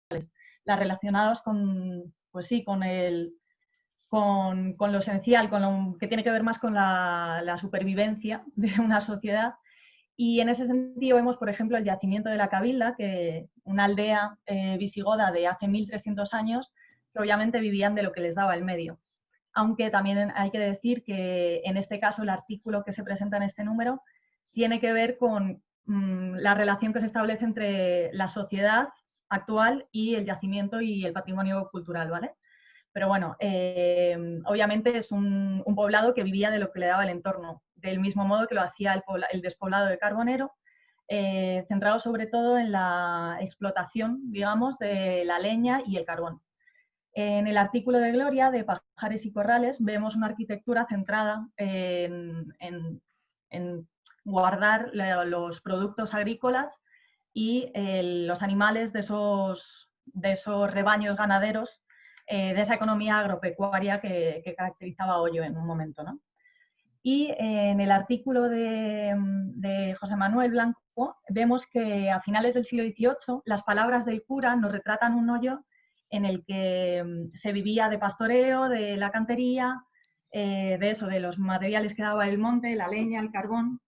las relacionadas con, pues sí, con lo esencial, con lo que tiene que ver más con la supervivencia de una sociedad. Y en ese sentido vemos, por ejemplo, el yacimiento de la Cabilda, que una aldea visigoda de hace 1300 años, que obviamente vivían de lo que les daba el medio. Aunque también hay que decir que en este caso el artículo que se presenta en este número tiene que ver con la relación que se establece entre la sociedad actual y el yacimiento y el patrimonio cultural, ¿vale? Pero bueno, obviamente es un poblado que vivía de lo que le daba el entorno, del mismo modo que lo hacía el despoblado de Carbonero, centrado sobre todo en la explotación, digamos, de la leña y el carbón. En el artículo de Gloria, de Pajares y Corrales, vemos una arquitectura centrada en guardar los productos agrícolas y los animales de esos rebaños ganaderos, de esa economía agropecuaria que caracterizaba a Hoyo en un momento, ¿no? Y en el artículo de José Manuel Blanco vemos que a finales del siglo XVIII las palabras del cura nos retratan un Hoyo en el que se vivía de pastoreo, de la cantería, de eso, de los materiales que daba el monte, la leña, el carbón.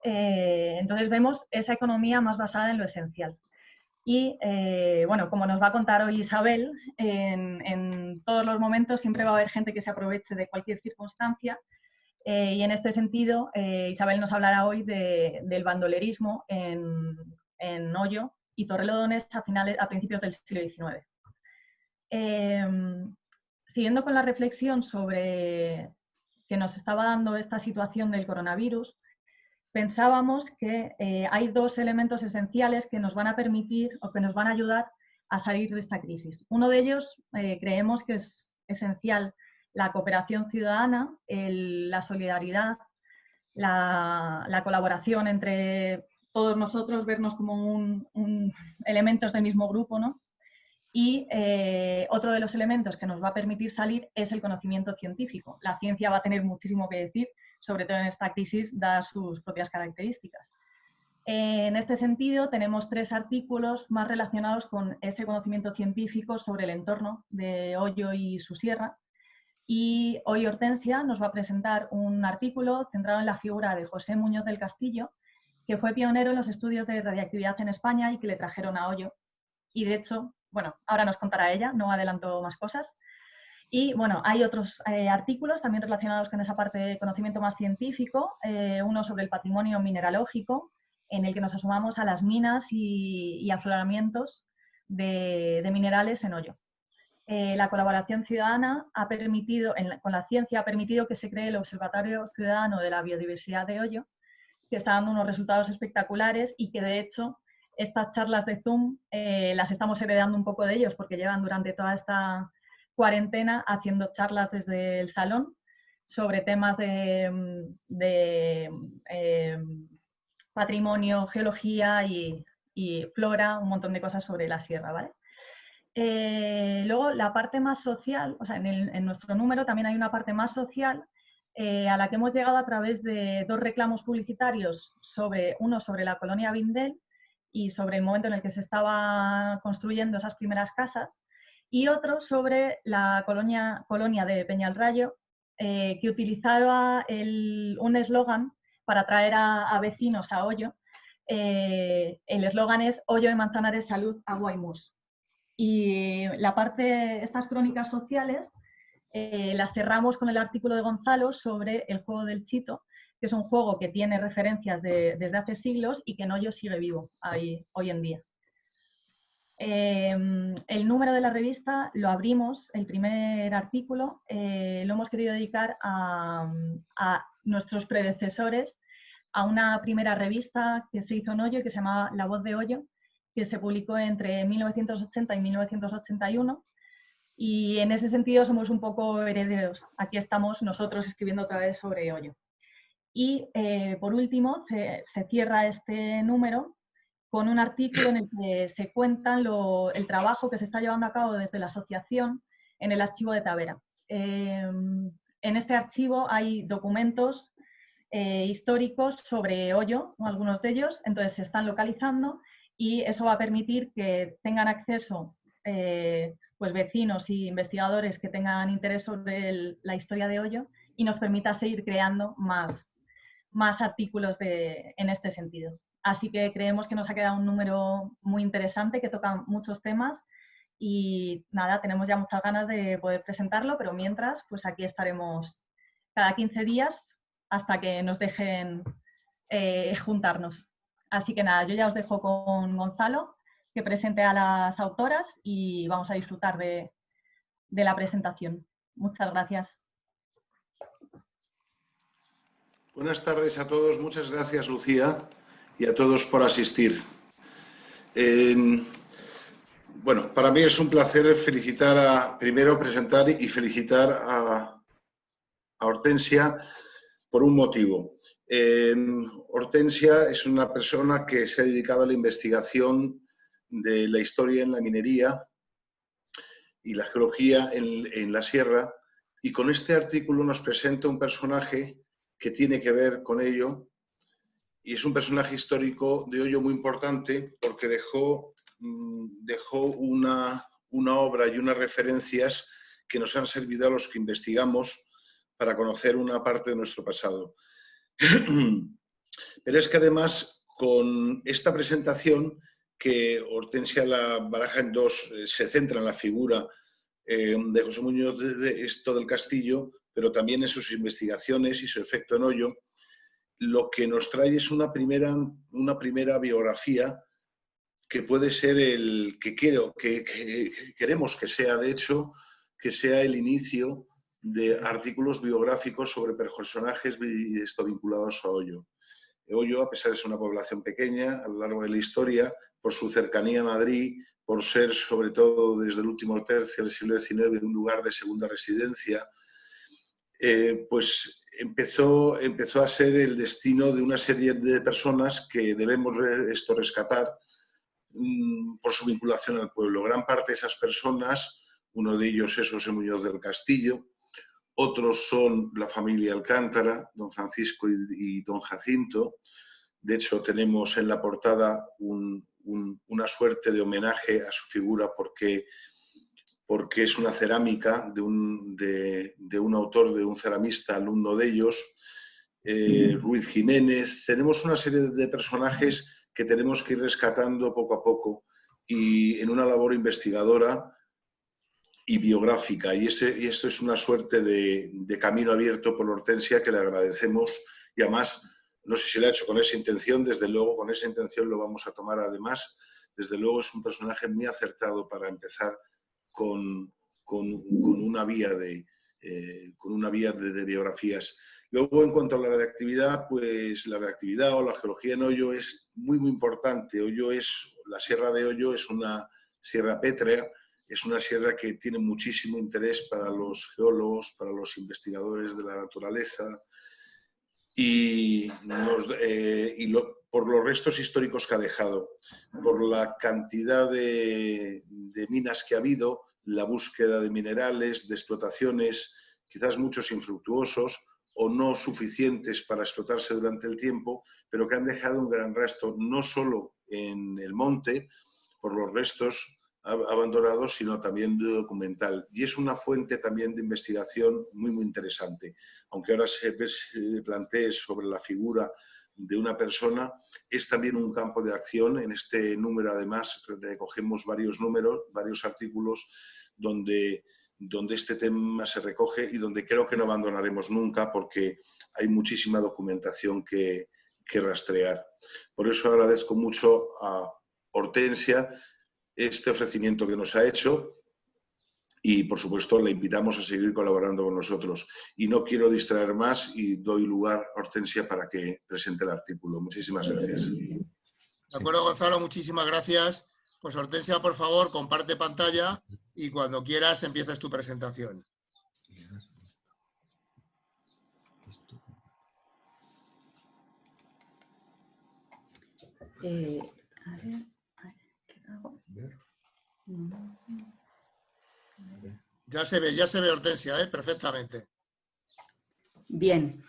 Entonces vemos esa economía más basada en lo esencial. Y bueno, como nos va a contar hoy Isabel, en todos los momentos siempre va a haber gente que se aproveche de cualquier circunstancia. Y en este sentido, Isabel nos hablará hoy del bandolerismo en Hoyo y Torrelodones a principios del siglo XIX. Siguiendo con la reflexión sobre que nos estaba dando esta situación del coronavirus, pensábamos que hay dos elementos esenciales que nos van a permitir o que nos van a ayudar a salir de esta crisis. Uno de ellos creemos que es esencial: la cooperación ciudadana, la solidaridad, la colaboración entre todos nosotros, vernos como elementos del mismo grupo, ¿no? Y otro de los elementos que nos va a permitir salir es el conocimiento científico. La ciencia va a tener muchísimo que decir, sobre todo en esta crisis, dadas sus propias características. En este sentido, tenemos 3 artículos más relacionados con ese conocimiento científico sobre el entorno de Hoyo y su sierra. Y hoy Hortensia nos va a presentar un artículo centrado en la figura de José Muñoz del Castillo, que fue pionero en los estudios de radiactividad en España y que le trajeron a Hoyo. Y de hecho, bueno, ahora nos contará ella, no adelanto más cosas. Y bueno, hay otros artículos también relacionados con esa parte de conocimiento más científico, uno sobre el patrimonio mineralógico, en el que nos asomamos a las minas y afloramientos de minerales en Hoyo. La colaboración ciudadana ha permitido, con la ciencia, ha permitido que se cree el Observatorio Ciudadano de la Biodiversidad de Hoyo, que está dando unos resultados espectaculares y que de hecho estas charlas de Zoom las estamos heredando un poco de ellos, porque llevan durante toda esta cuarentena haciendo charlas desde el salón sobre temas de patrimonio, geología y flora, un montón de cosas sobre la sierra, ¿vale? Luego la parte más social, o sea, en nuestro número también hay una parte más social a la que hemos llegado a través de 2 reclamos publicitarios, uno sobre la colonia Vindel y sobre el momento en el que se estaba construyendo esas primeras casas, y otro sobre la colonia de Peñalrayo, que utilizaba un eslogan para atraer a vecinos a Hoyo. El eslogan es Hoyo de Manzanares, salud, agua y mus. Y estas crónicas sociales las cerramos con el artículo de Gonzalo sobre el juego del chito, que es un juego que tiene referencias desde hace siglos y que en Hoyo sigue vivo hoy en día. El número de la revista lo abrimos, el primer artículo, lo hemos querido dedicar a nuestros predecesores, a una primera revista que se hizo en Hoyo, que se llamaba La Voz de Hoyo, que se publicó entre 1980 y 1981, y en ese sentido somos un poco herederos. Aquí estamos nosotros escribiendo otra vez sobre Hoyo. Y por último, se cierra este número con un artículo en el que se cuenta el trabajo que se está llevando a cabo desde la asociación en el archivo de Tavera. En este archivo hay documentos históricos sobre Hoyo, algunos de ellos, entonces se están localizando y eso va a permitir que tengan acceso pues vecinos y investigadores que tengan interés sobre la historia de Hoyo y nos permita seguir creando más artículos en este sentido. Así que creemos que nos ha quedado un número muy interesante que toca muchos temas y nada, tenemos ya muchas ganas de poder presentarlo, pero mientras, pues aquí estaremos cada 15 días hasta que nos dejen juntarnos. Así que nada, yo ya os dejo con Gonzalo, que presente a las autoras y vamos a disfrutar de la presentación. Muchas gracias. Buenas tardes a todos. Muchas gracias, Lucía, y a todos por asistir. Bueno, para mí es un placer primero presentar y felicitar a Hortensia por un motivo. Hortensia es una persona que se ha dedicado a la investigación de la historia en la minería y la geología en la sierra, y con este artículo nos presenta un personaje que tiene que ver con ello, y es un personaje histórico de Hoyo muy importante porque dejó una obra y unas referencias que nos han servido a los que investigamos para conocer una parte de nuestro pasado. Pero es que además, con esta presentación, que Hortensia la baraja en dos, se centra en la figura de José Muñoz de Esto del Castillo, pero también en sus investigaciones y su efecto en Hoyo, lo que nos trae es una primera biografía que puede ser que queremos que sea, de hecho, que sea el inicio de artículos biográficos sobre personajes vinculados a Hoyo. Hoyo, a pesar de ser una población pequeña, a lo largo de la historia, por su cercanía a Madrid, por ser, sobre todo desde el último tercio del siglo XIX, un lugar de segunda residencia, pues empezó a ser el destino de una serie de personas que debemos rescatar por su vinculación al pueblo. Gran parte de esas personas, uno de ellos es José Muñoz del Castillo, otros son la familia Alcántara, don Francisco y don Jacinto. De hecho, tenemos en la portada una suerte de homenaje a su figura porque es una cerámica de un autor, de un ceramista, alumno de ellos, Ruiz Jiménez. Tenemos una serie de personajes que tenemos que ir rescatando poco a poco y en una labor investigadora y biográfica. Y esto es una suerte de camino abierto por Hortensia que le agradecemos, y además, no sé si lo ha hecho con esa intención, desde luego con esa intención lo vamos a tomar. Además, desde luego es un personaje muy acertado para empezar con una vía de biografías. Luego, en cuanto a la redactividad, pues la redactividad o la geología en Hoyo es muy, muy importante. La Sierra de Hoyo es una sierra pétrea, es una sierra que tiene muchísimo interés para los geólogos, para los investigadores de la naturaleza, por los restos históricos que ha dejado, por la cantidad de minas que ha habido, la búsqueda de minerales, de explotaciones, quizás muchos infructuosos o no suficientes para explotarse durante el tiempo, pero que han dejado un gran rastro, no solo en el monte, por los restos abandonados, sino también de documental. Y es una fuente también de investigación muy, muy interesante. Aunque ahora se plantee sobre la figura de una persona, es también un campo de acción. En este número, además, recogemos varios artículos donde este tema se recoge y donde creo que no abandonaremos nunca porque hay muchísima documentación que rastrear. Por eso agradezco mucho a Hortensia este ofrecimiento que nos ha hecho y, por supuesto, le invitamos a seguir colaborando con nosotros. Y no quiero distraer más y doy lugar a Hortensia para que presente el artículo. Muchísimas gracias. De acuerdo, Gonzalo, muchísimas gracias. Pues Hortensia, por favor, comparte pantalla y cuando quieras empiezas tu presentación. A ver, ¿qué hago? Ya se ve Hortensia, perfectamente. Bien.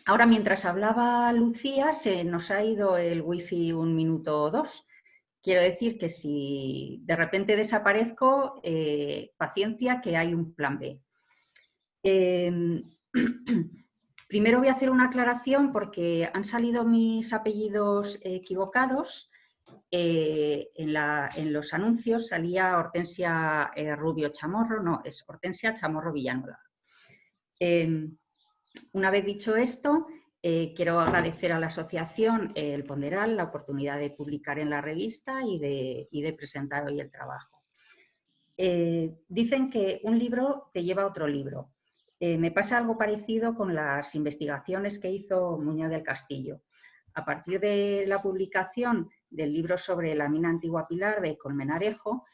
Ahora, mientras hablaba Lucía, se nos ha ido el wifi 1 minuto o 2. quiero decir que si de repente desaparezco, paciencia, que hay un plan B. Primero voy a hacer una aclaración porque han salido mis apellidos equivocados. En los anuncios salía Hortensia Rubio Chamorro, no, es Hortensia Chamorro Villanueva. Una vez dicho esto, quiero agradecer a la asociación El Ponderal la oportunidad de publicar en la revista y de presentar hoy el trabajo. Dicen que un libro te lleva a otro libro. Me pasa algo parecido con las investigaciones que hizo Muñoz del Castillo. A partir de la publicación del libro sobre la mina Antigua Pilar de Colmenarejo,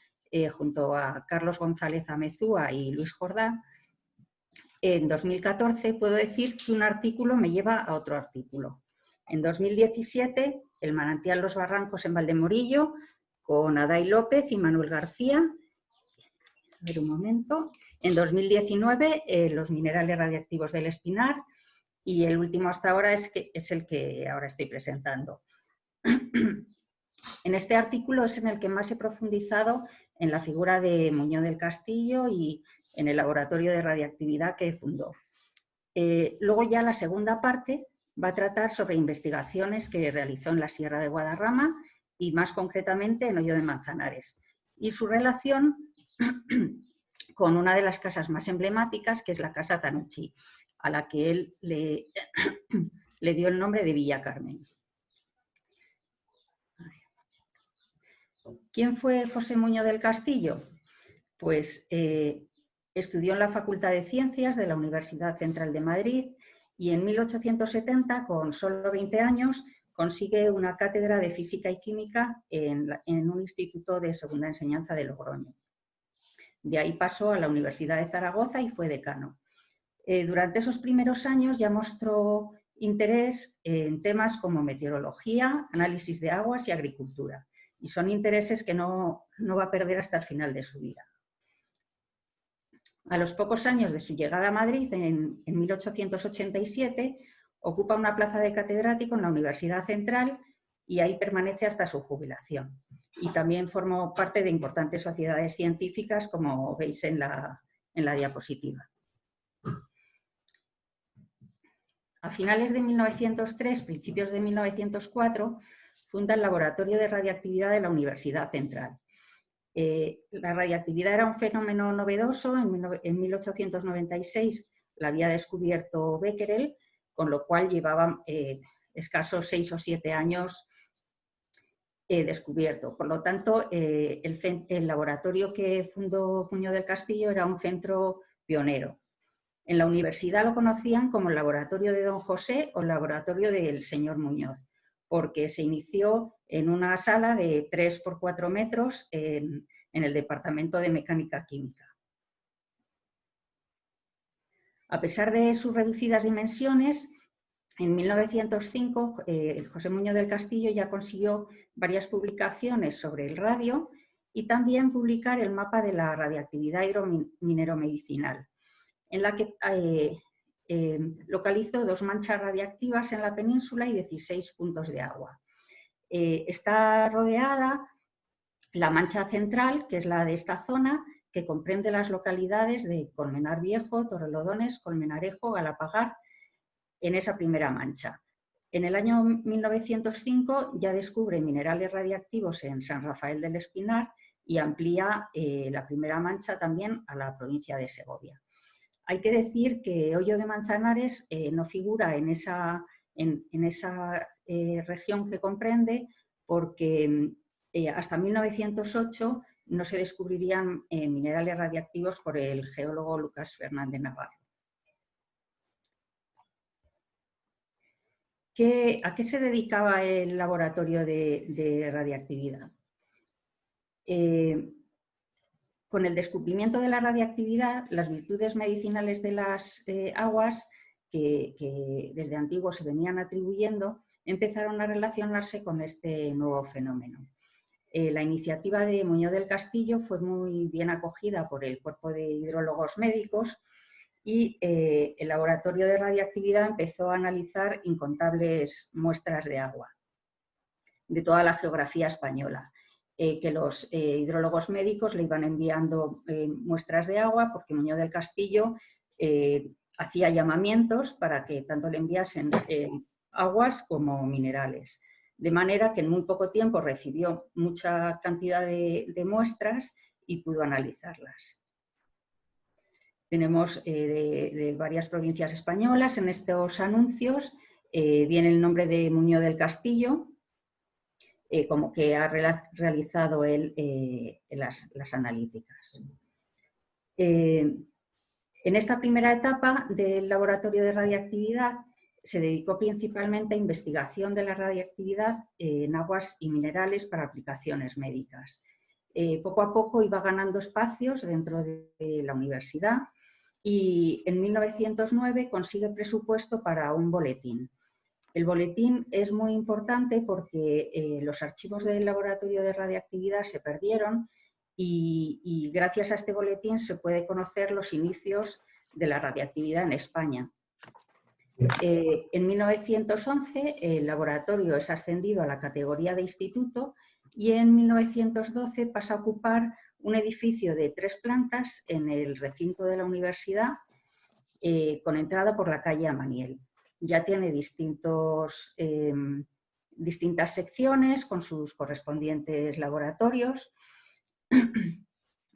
junto a Carlos González Amezúa y Luis Jordá, en 2014 puedo decir que un artículo me lleva a otro artículo. En 2017, El manantial Los Barrancos en Valdemorillo, con Aday López y Manuel García. A ver un momento. En 2019, Los minerales radiactivos del Espinar. Y el último hasta ahora es el que ahora estoy presentando. En este artículo es en el que más he profundizado en la figura de Muñoz del Castillo y en el laboratorio de radiactividad que fundó. Luego ya la segunda parte va a tratar sobre investigaciones que realizó en la Sierra de Guadarrama y más concretamente en Hoyo de Manzanares y su relación con una de las casas más emblemáticas, que es la Casa Tanucci, a la que él le dio el nombre de Villa Carmen. ¿Quién fue José Muñoz del Castillo? Pues estudió en la Facultad de Ciencias de la Universidad Central de Madrid y en 1870, con solo 20 años, consigue una cátedra de Física y Química en un instituto de segunda enseñanza de Logroño. De ahí pasó a la Universidad de Zaragoza y fue decano. Durante esos primeros años ya mostró interés en temas como meteorología, análisis de aguas y agricultura. Y son intereses que no va a perder hasta el final de su vida. A los pocos años de su llegada a Madrid, en 1887, ocupa una plaza de catedrático en la Universidad Central y ahí permanece hasta su jubilación. Y también formó parte de importantes sociedades científicas, como veis en la diapositiva. A finales de 1903, principios de 1904, funda el Laboratorio de Radiactividad de la Universidad Central. La radiactividad era un fenómeno novedoso. En 1896 la había descubierto Becquerel, con lo cual llevaba escasos 6 o 7 años descubierto. Por lo tanto, el laboratorio que fundó Muñoz del Castillo era un centro pionero. En la universidad lo conocían como el laboratorio de Don José o el laboratorio del señor Muñoz, porque se inició en una sala de 3 por 4 metros en el departamento de mecánica química. A pesar de sus reducidas dimensiones, en 1905 José Muñoz del Castillo ya consiguió varias publicaciones sobre el radio y también publicar el mapa de la radiactividad hidromineromedicinal, en la que localizó 2 manchas radiactivas en la península y 16 puntos de agua. Está rodeada la mancha central, que es la de esta zona, que comprende las localidades de Colmenar Viejo, Torrelodones, Colmenarejo, Galapagar, en esa primera mancha. En el año 1905 ya descubre minerales radiactivos en San Rafael del Espinar y amplía la primera mancha también a la provincia de Segovia. Hay que decir que Hoyo de Manzanares no figura en esa región que comprende porque hasta 1908 no se descubrirían minerales radiactivos por el geólogo Lucas Fernández Navarro. ¿A qué se dedicaba el laboratorio de radiactividad? Con el descubrimiento de la radiactividad, las virtudes medicinales de las aguas, que desde antiguo se venían atribuyendo, empezaron a relacionarse con este nuevo fenómeno. La iniciativa de Muñoz del Castillo fue muy bien acogida por el cuerpo de hidrólogos médicos y el laboratorio de radiactividad empezó a analizar incontables muestras de agua de toda la geografía española. que los hidrólogos médicos le iban enviando muestras de agua, porque Muñoz del Castillo hacía llamamientos para que tanto le enviasen aguas como minerales. De manera que en muy poco tiempo recibió mucha cantidad de muestras y pudo analizarlas. Tenemos de varias provincias españolas en estos anuncios. Viene el nombre de Muñoz del Castillo, como que ha realizado él las analíticas. En esta primera etapa del laboratorio de radiactividad se dedicó principalmente a investigación de la radiactividad en aguas y minerales para aplicaciones médicas. Poco a poco iba ganando espacios dentro de la universidad y en 1909 consigue presupuesto para un boletín. El boletín es muy importante porque los archivos del laboratorio de radiactividad se perdieron y gracias a este boletín se puede conocer los inicios de la radiactividad en España. En 1911 el laboratorio es ascendido a la categoría de instituto y en 1912 pasa a ocupar un edificio de 3 plantas en el recinto de la universidad con entrada por la calle Amaniel. Ya tiene distintas secciones con sus correspondientes laboratorios.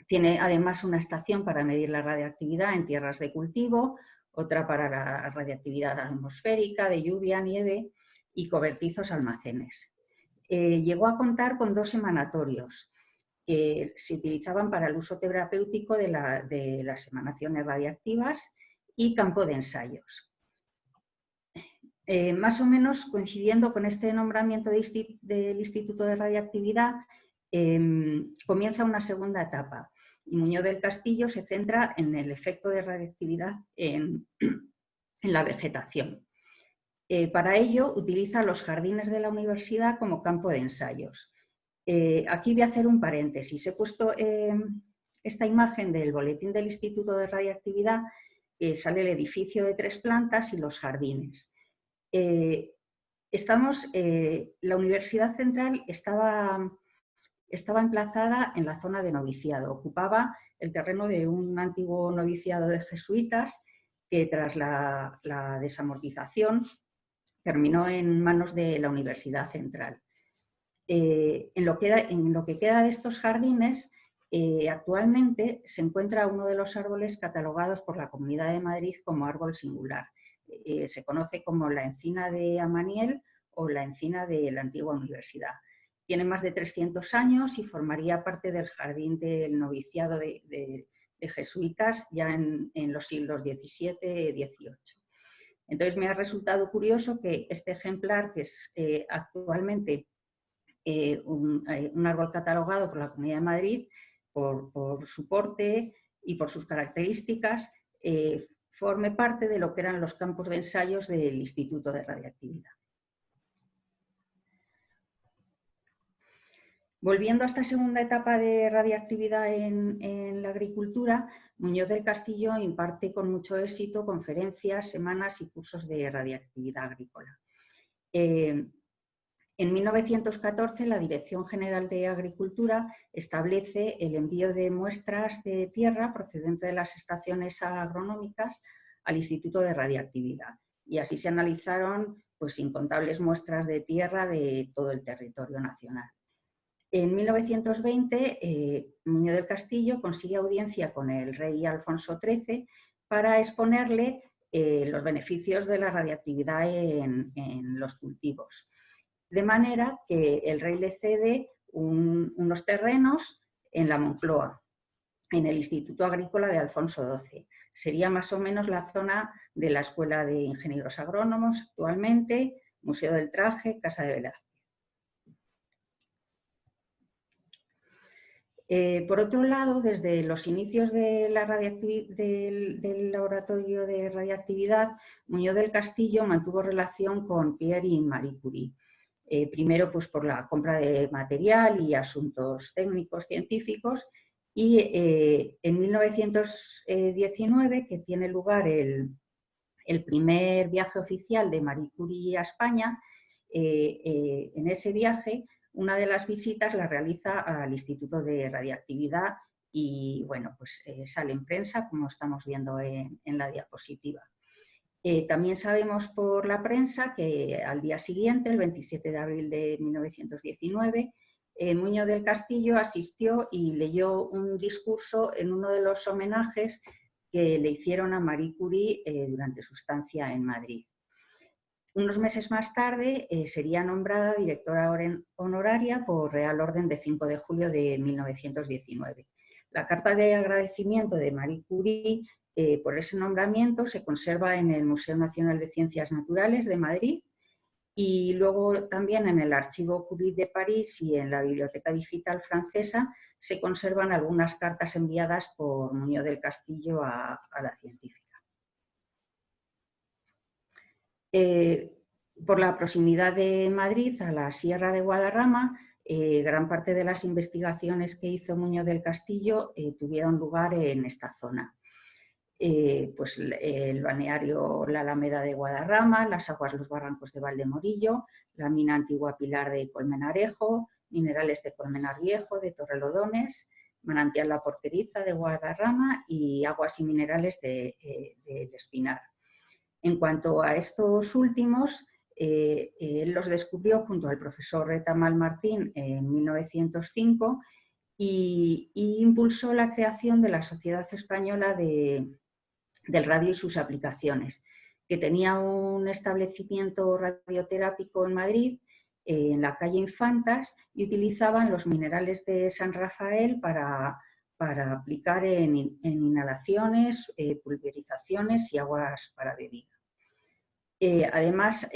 Tiene además una estación para medir la radiactividad en tierras de cultivo, otra para la radiactividad atmosférica, de lluvia, nieve y cobertizos almacenes. Llegó a contar con 2 emanatorios que se utilizaban para el uso terapéutico de las emanaciones radiactivas y campo de ensayos. Más o menos coincidiendo con este nombramiento del Instituto de Radiactividad, comienza una segunda etapa y Muñoz del Castillo se centra en el efecto de radiactividad en la vegetación. Para ello utiliza los jardines de la universidad como campo de ensayos. Aquí voy a hacer un paréntesis. He puesto esta imagen del boletín del Instituto de Radiactividad, sale el edificio de 3 plantas y los jardines. La Universidad Central estaba emplazada en la zona de noviciado, ocupaba el terreno de un antiguo noviciado de jesuitas que tras la desamortización terminó en manos de la Universidad Central. En lo que queda de estos jardines, actualmente se encuentra uno de los árboles catalogados por la Comunidad de Madrid como árbol singular. Se conoce como la encina de Amaniel o la encina de la antigua universidad. Tiene más de 300 años y formaría parte del jardín del noviciado de jesuitas ya en los siglos XVII y XVIII. Entonces me ha resultado curioso que este ejemplar, que es actualmente un árbol catalogado por la Comunidad de Madrid, por su porte y por sus características, forme parte de lo que eran los campos de ensayos del Instituto de Radiactividad. Volviendo a esta segunda etapa de radiactividad en la agricultura, Muñoz del Castillo imparte con mucho éxito conferencias, semanas y cursos de radiactividad agrícola. En 1914 la Dirección General de Agricultura establece el envío de muestras de tierra procedente de las estaciones agronómicas al Instituto de Radiactividad y así se analizaron pues, incontables muestras de tierra de todo el territorio nacional. En 1920 Muñoz del Castillo consigue audiencia con el rey Alfonso XIII para exponerle los beneficios de la radiactividad en los cultivos. De manera que el rey le cede unos terrenos en la Moncloa, en el Instituto Agrícola de Alfonso XII. Sería más o menos la zona de la Escuela de Ingenieros Agrónomos actualmente, Museo del Traje, Casa de Velázquez. Por otro lado, desde los inicios de del laboratorio de radiactividad, Muñoz del Castillo mantuvo relación con Pierre y Marie Curie. Primero pues, por la compra de material y asuntos técnicos científicos y en 1919, que tiene lugar el primer viaje oficial de Marie Curie a España, en ese viaje una de las visitas la realiza al Instituto de Radiactividad y bueno, pues sale en prensa, como estamos viendo en la diapositiva. También sabemos por la prensa que al día siguiente, el 27 de abril de 1919, Muñoz del Castillo asistió y leyó un discurso en uno de los homenajes que le hicieron a Marie Curie durante su estancia en Madrid. Unos meses más tarde sería nombrada directora honoraria por Real Orden de 5 de julio de 1919. La carta de agradecimiento de Marie Curie por ese nombramiento se conserva en el Museo Nacional de Ciencias Naturales de Madrid y luego también en el Archivo Curie de París y en la Biblioteca Digital Francesa se conservan algunas cartas enviadas por Muñoz del Castillo a la científica. Por la proximidad de Madrid a la Sierra de Guadarrama, gran parte de las investigaciones que hizo Muñoz del Castillo tuvieron lugar en esta zona. Pues el balneario La Alameda de Guadarrama, las aguas Los Barrancos de Valdemorillo, la mina antigua Pilar de Colmenarejo, minerales de Colmenar Viejo, de Torrelodones, manantial La Porqueriza de Guadarrama y aguas y minerales del Espinar. En cuanto a estos últimos, él los descubrió junto al profesor Retamal Martín en 1905 y impulsó la creación de la Sociedad Española del Radio y sus aplicaciones, que tenía un establecimiento radioterápico en Madrid, en la calle Infantas, y utilizaban los minerales de San Rafael para aplicar en inhalaciones, pulverizaciones y aguas para bebida. Además,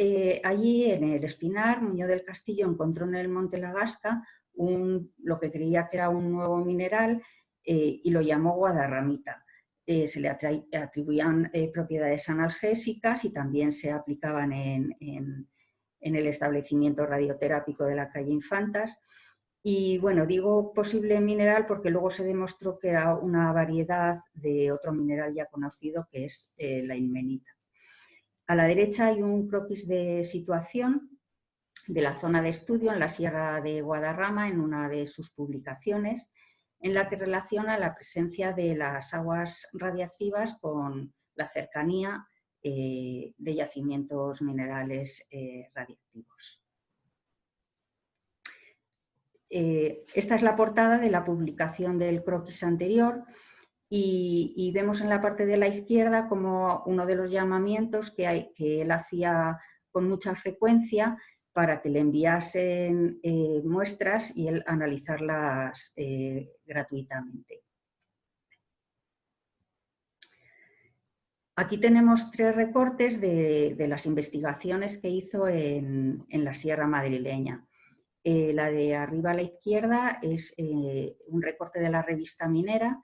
allí en el Espinar, Muñoz del Castillo encontró en el Monte Lagasca lo que creía que era un nuevo mineral y lo llamó guadarramita. Se le atribuían propiedades analgésicas y también se aplicaban en el establecimiento radioterápico de la calle Infantas. Y bueno, digo posible mineral porque luego se demostró que era una variedad de otro mineral ya conocido, que es la ilmenita. A la derecha hay un croquis de situación de la zona de estudio en la Sierra de Guadarrama, en una de sus publicaciones, en la que relaciona la presencia de las aguas radiactivas con la cercanía de yacimientos minerales radiactivos. Esta es la portada de la publicación del croquis anterior. Y vemos en la parte de la izquierda como uno de los llamamientos que él hacía con mucha frecuencia para que le enviasen muestras y él analizarlas gratuitamente. Aquí tenemos 3 recortes de las investigaciones que hizo en la Sierra madrileña. La de arriba a la izquierda es un recorte de la revista Minera,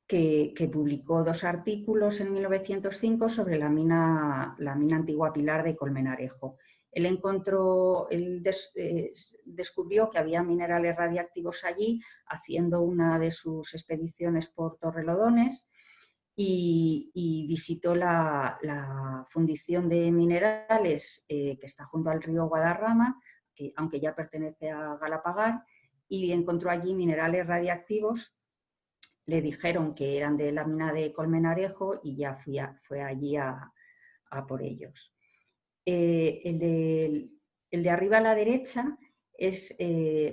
que publicó 2 artículos en 1905 sobre la mina antigua Pilar de Colmenarejo. Él descubrió que había minerales radiactivos allí, haciendo una de sus expediciones por Torrelodones y visitó la fundición de minerales que está junto al río Guadarrama, que aunque ya pertenece a Galapagar, y encontró allí minerales radiactivos. Le dijeron que eran de la mina de Colmenarejo y ya fue allí a por ellos. El de arriba a la derecha es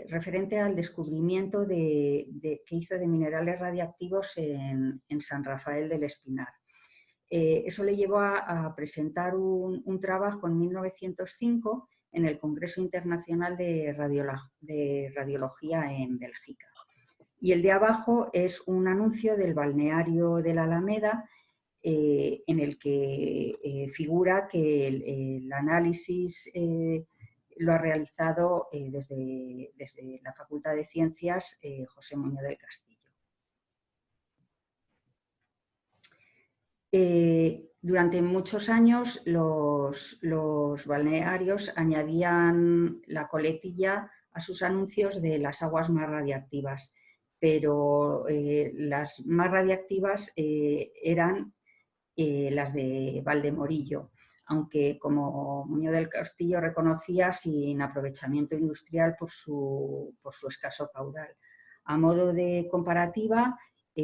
referente al descubrimiento que hizo de minerales radiactivos en San Rafael del Espinar. Eso le llevó a presentar un trabajo en 1905 en el Congreso Internacional de Radiología en Bélgica. Y el de abajo es un anuncio del balneario de la Alameda en el que figura que el análisis lo ha realizado desde la Facultad de Ciencias José Muñoz del Castillo. Durante muchos años los balnearios añadían la coletilla a sus anuncios de las aguas más radiactivas, pero las más radiactivas eran las de Valdemorillo. aunque como Muñoz del Castillo reconocía, sin aprovechamiento industrial por su escaso caudal. A modo de comparativa,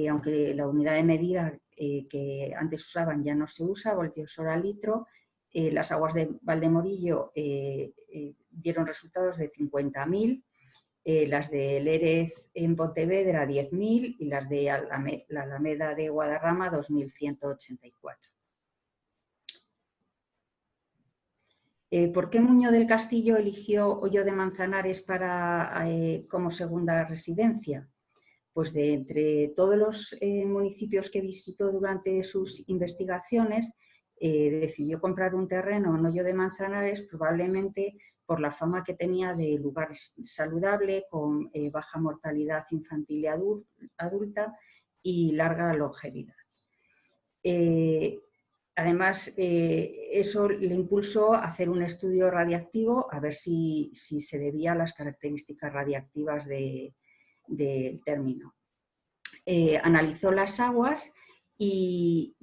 aunque la unidad de medida que antes usaban ya no se usa, voltios hora litro, las aguas de Valdemorillo dieron resultados de 50.000, las de Lérez en Pontevedra 10.000 y las de la Alameda de Guadarrama 2.184. ¿Por qué Muñoz del Castillo eligió Hoyo de Manzanares como segunda residencia? Pues de entre todos los municipios que visitó durante sus investigaciones, decidió comprar un terreno en Hoyo de Manzanares, probablemente por la fama que tenía de lugar saludable, con baja mortalidad infantil y adulta y larga longevidad. Además, eso le impulsó a hacer un estudio radiactivo a ver si se debía a las características radiactivas del término. Analizó las aguas y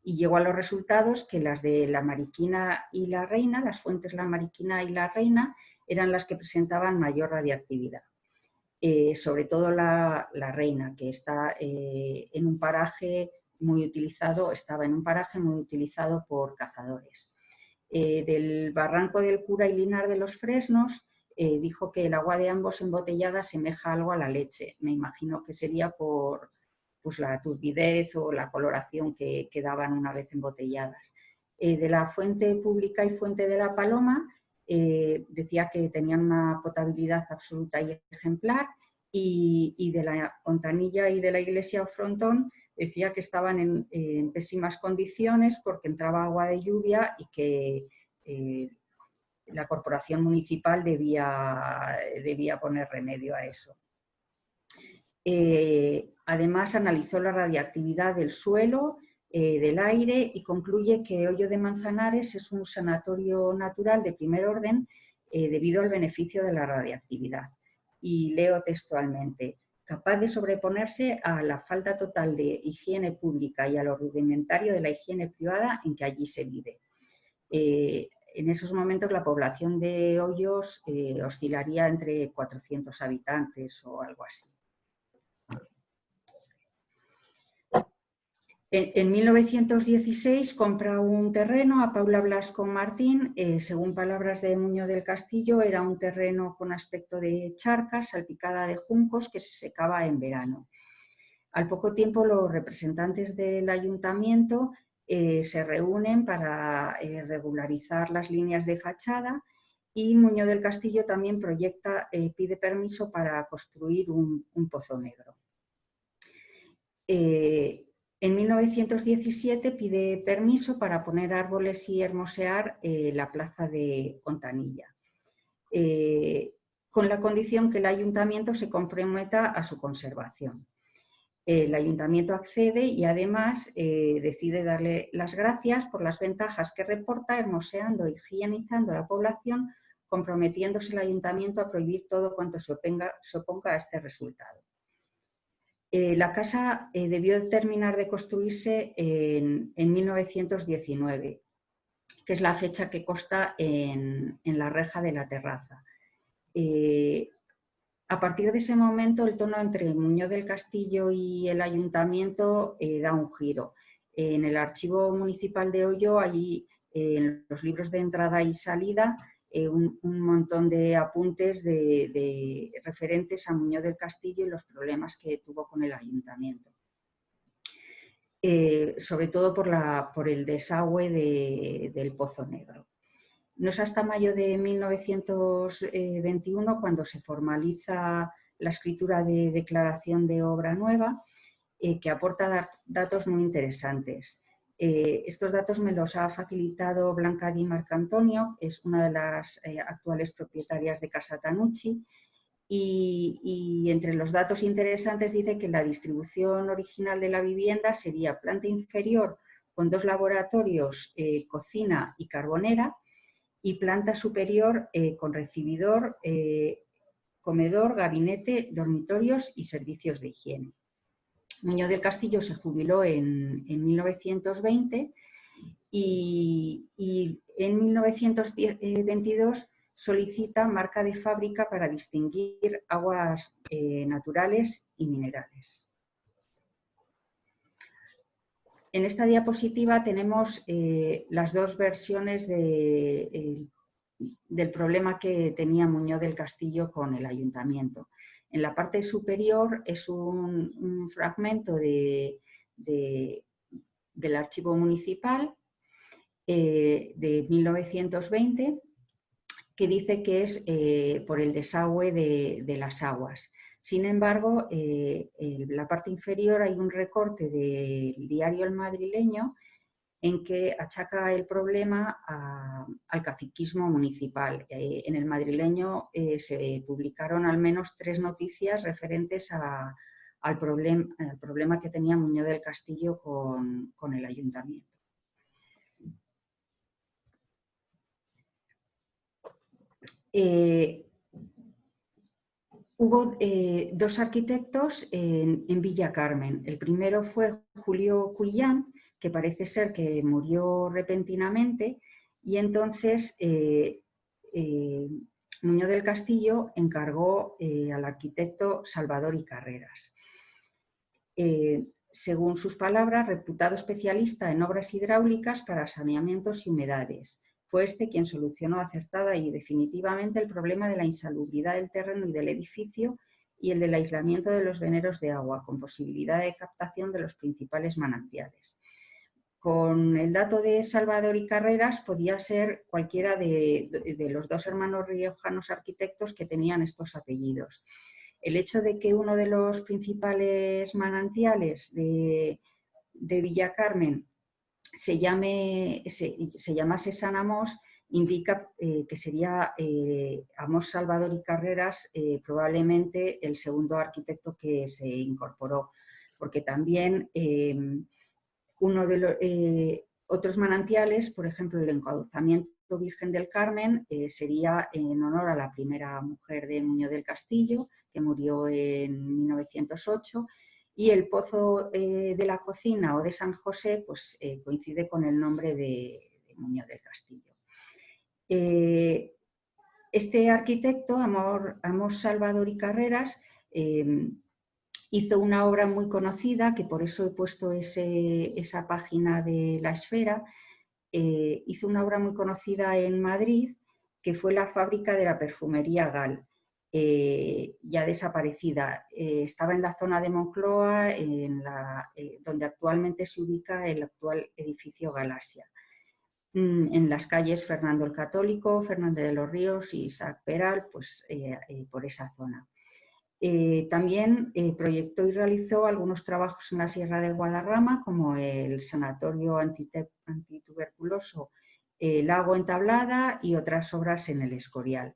llegó a los resultados que las de la Mariquina y la Reina, las fuentes La Mariquina y la Reina, eran las que presentaban mayor radiactividad. Sobre todo la Reina, que está en un paraje muy utilizado, estaba en un paraje muy utilizado por cazadores. Del Barranco del Cura y Linar de los Fresnos, dijo que el agua de ambos embotellada semeja algo a la leche. Me imagino que sería por la turbidez o la coloración que daban una vez embotelladas. De la fuente pública y fuente de la Paloma, decía que tenían una potabilidad absoluta y ejemplar, y de la Hontanilla y de la Iglesia o Frontón decía que estaban en pésimas condiciones porque entraba agua de lluvia y que la corporación municipal debía poner remedio a eso. Además, analizó la radiactividad del suelo, del aire, y concluye que Hoyo de Manzanares es un sanatorio natural de primer orden debido al beneficio de la radiactividad. Y leo textualmente: capaz de sobreponerse a la falta total de higiene pública y a lo rudimentario de la higiene privada en que allí se vive. En esos momentos la población de Hoyos oscilaría entre 400 habitantes o algo así. En 1916 compra un terreno a Paula Blasco Martín. Según palabras de Muñoz del Castillo, era un terreno con aspecto de charca salpicada de juncos que se secaba en verano. Al poco tiempo, los representantes del ayuntamiento se reúnen para regularizar las líneas de fachada, y Muñoz del Castillo también pide permiso para construir un pozo negro. En 1917 pide permiso para poner árboles y hermosear la plaza de Hontanilla, con la condición que el ayuntamiento se comprometa a su conservación. El ayuntamiento accede y además decide darle las gracias por las ventajas que reporta hermoseando y higienizando a la población, comprometiéndose el ayuntamiento a prohibir todo cuanto se oponga a este resultado. La casa debió terminar de construirse en 1919, que es la fecha que consta en la reja de la terraza. A partir de ese momento, el tono entre Muñoz del Castillo y el ayuntamiento da un giro. En el archivo municipal de Hoyo, allí en los libros de entrada y salida, un montón de apuntes referentes a Muñoz del Castillo y los problemas que tuvo con el ayuntamiento. Sobre todo por el desagüe del Pozo Negro. No es hasta mayo de 1921 cuando se formaliza la escritura de declaración de obra nueva, que aporta datos muy interesantes. Estos datos me los ha facilitado Blanca Di Marcantonio, es una de las actuales propietarias de Casa Tanucci, y entre los datos interesantes dice que la distribución original de la vivienda sería planta inferior con 2 laboratorios, cocina y carbonera, y planta superior con recibidor, comedor, gabinete, dormitorios y servicios de higiene. Muñoz del Castillo se jubiló en 1920 y en 1922 solicita marca de fábrica para distinguir aguas naturales y minerales. En esta diapositiva tenemos las dos versiones del problema que tenía Muñoz del Castillo con el ayuntamiento. En la parte superior es un fragmento del archivo municipal de 1920 que dice que es por el desagüe de las aguas. Sin embargo, en la parte inferior hay un recorte del diario El Madrileño en que achaca el problema al caciquismo municipal. En El Madrileño se publicaron al menos 3 noticias referentes al problema que tenía Muñoz del Castillo con el ayuntamiento. Hubo 2 arquitectos en Villa Carmen. El primero fue Julio Cuyán, que parece ser que murió repentinamente, y entonces Muñoz del Castillo encargó al arquitecto Salvador y Carreras. Según sus palabras, reputado especialista en obras hidráulicas para saneamientos y humedades. Fue este quien solucionó acertada y definitivamente el problema de la insalubridad del terreno y del edificio y el del aislamiento de los veneros de agua, con posibilidad de captación de los principales manantiales. Con el dato de Salvador y Carreras podía ser cualquiera de los 2 hermanos riojanos arquitectos que tenían estos apellidos. El hecho de que uno de los principales manantiales de Villa Carmen se llamase San Amós, indica que sería Amós Salvador y Carreras probablemente el segundo arquitecto que se incorporó, porque también uno de los otros manantiales, por ejemplo el encauzamiento Virgen del Carmen, sería en honor a la primera mujer de Muñoz del Castillo, que murió en 1908, y el pozo de la cocina o de San José pues, coincide con el nombre de Muñoz del Castillo. Este arquitecto, Amós Salvador y Carreras, hizo una obra muy conocida, que por eso he puesto esa página de La Esfera. Hizo una obra muy conocida en Madrid, que fue la fábrica de la perfumería Gal. Ya desaparecida. Estaba en la zona de Moncloa, donde actualmente se ubica el actual edificio Galasia. En las calles Fernando el Católico, Fernández de los Ríos y Isaac Peral, pues por esa zona. También proyectó y realizó algunos trabajos en la Sierra de Guadarrama, como el sanatorio antituberculoso Lago Entablada y otras obras en el Escorial.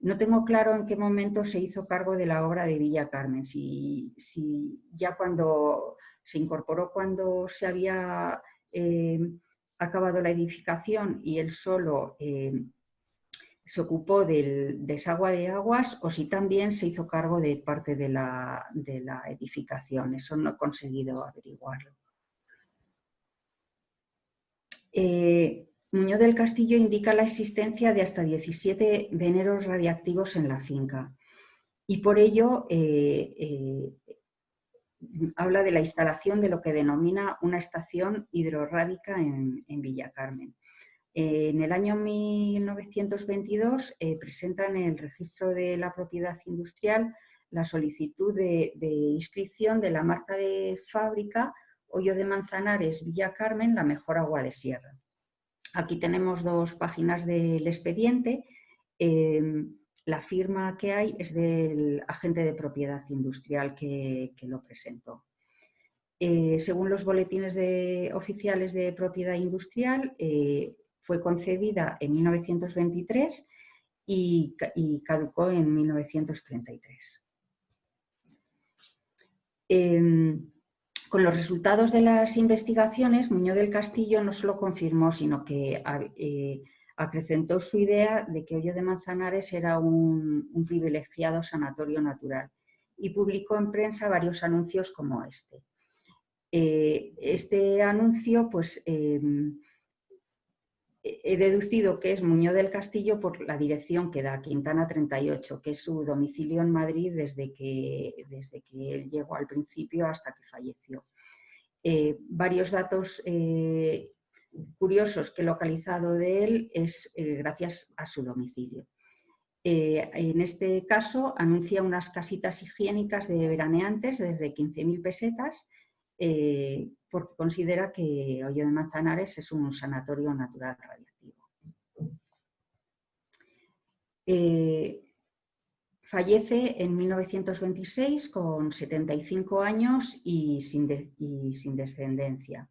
No tengo claro en qué momento se hizo cargo de la obra de Villa Carmen, si ya cuando se incorporó, cuando se había acabado la edificación y él solo se ocupó del desagüe de aguas, o si también se hizo cargo de parte de la edificación. Eso no he conseguido averiguarlo. Muñoz del Castillo indica la existencia de hasta 17 veneros radiactivos en la finca y por ello habla de la instalación de lo que denomina una estación hidrorrádica en Villa Carmen. En el año 1922 presenta en el registro de la propiedad industrial la solicitud de inscripción de la marca de fábrica Hoyo de Manzanares, Villa Carmen, la mejor agua de sierra. Aquí tenemos 2 páginas del expediente. La firma que hay es del agente de propiedad industrial que lo presentó. Según los boletines oficiales de propiedad industrial, fue concedida en 1923 y caducó en 1933. Con los resultados de las investigaciones, Muñoz del Castillo no solo confirmó, sino que acrecentó su idea de que Hoyo de Manzanares era un privilegiado sanatorio natural y publicó en prensa varios anuncios como este. Este anuncio pues, he deducido que es Muñoz del Castillo por la dirección que da, Quintana 38, que es su domicilio en Madrid desde que él llegó al principio hasta que falleció. Varios datos curiosos que he localizado de él es gracias a su domicilio. En este caso anuncia unas casitas higiénicas de veraneantes desde 15.000 pesetas porque considera que Hoyo de Manzanares es un sanatorio natural radiactivo. Fallece en 1926 con 75 años y sin descendencia.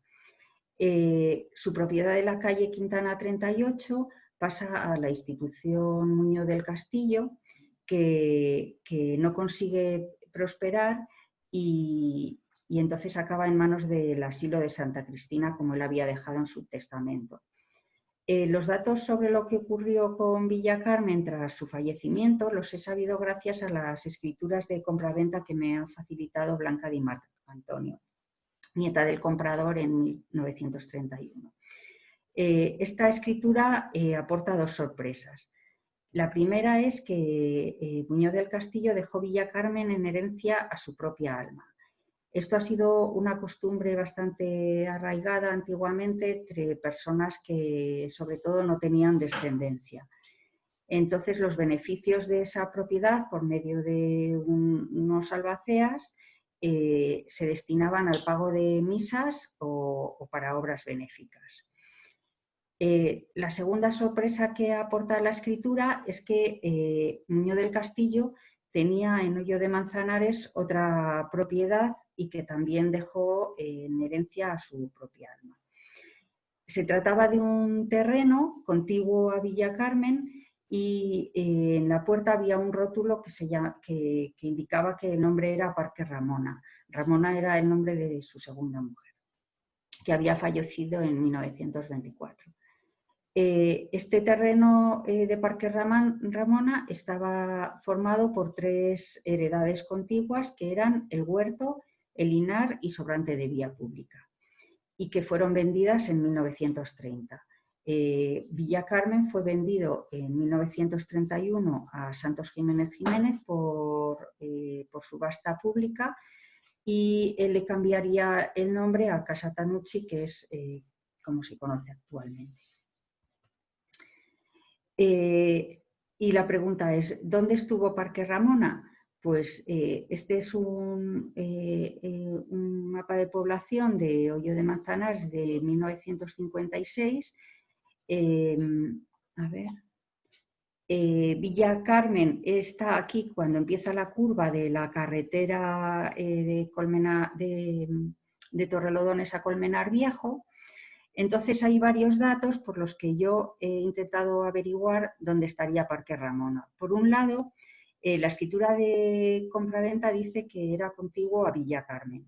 Su propiedad de la calle Quintana 38 pasa a la institución Muñoz del Castillo, que no consigue prosperar y entonces acaba en manos del asilo de Santa Cristina, como él había dejado en su testamento. Los datos sobre lo que ocurrió con Villa Carmen tras su fallecimiento los he sabido gracias a las escrituras de compraventa que me ha facilitado Blanca Di Marco Antonio, nieta del comprador, en 1931. Esta escritura aporta dos sorpresas. La primera es que Muñoz del Castillo dejó Villa Carmen en herencia a su propia alma. Esto ha sido una costumbre bastante arraigada antiguamente entre personas que sobre todo no tenían descendencia. Entonces los beneficios de esa propiedad por medio de unos albaceas se destinaban al pago de misas o para obras benéficas. La segunda sorpresa que aporta la escritura es que Muñoz del Castillo tenía en Hoyo de Manzanares otra propiedad y que también dejó en herencia a su propia alma. Se trataba de un terreno contiguo a Villa Carmen y en la puerta había un rótulo que indicaba que el nombre era Parque Ramona. Ramona era el nombre de su segunda mujer, que había fallecido en 1924. Este terreno de Parque Ramona estaba formado por 3 heredades contiguas que eran el huerto, el linar y sobrante de vía pública, y que fueron vendidas en 1930. Villa Carmen fue vendido en 1931 a Santos Jiménez Jiménez por subasta pública y él le cambiaría el nombre a Casa Tanucci, que es como se conoce actualmente. Y la pregunta es, ¿dónde estuvo Parque Ramona? Pues este es un mapa de población de Hoyo de Manzanares de 1956. Villa Carmen está aquí cuando empieza la curva de la carretera de Torrelodones a Colmenar Viejo. Entonces hay varios datos por los que yo he intentado averiguar dónde estaría Parque Ramona. Por un lado, la escritura de compraventa dice que era contiguo a Villa Carmen.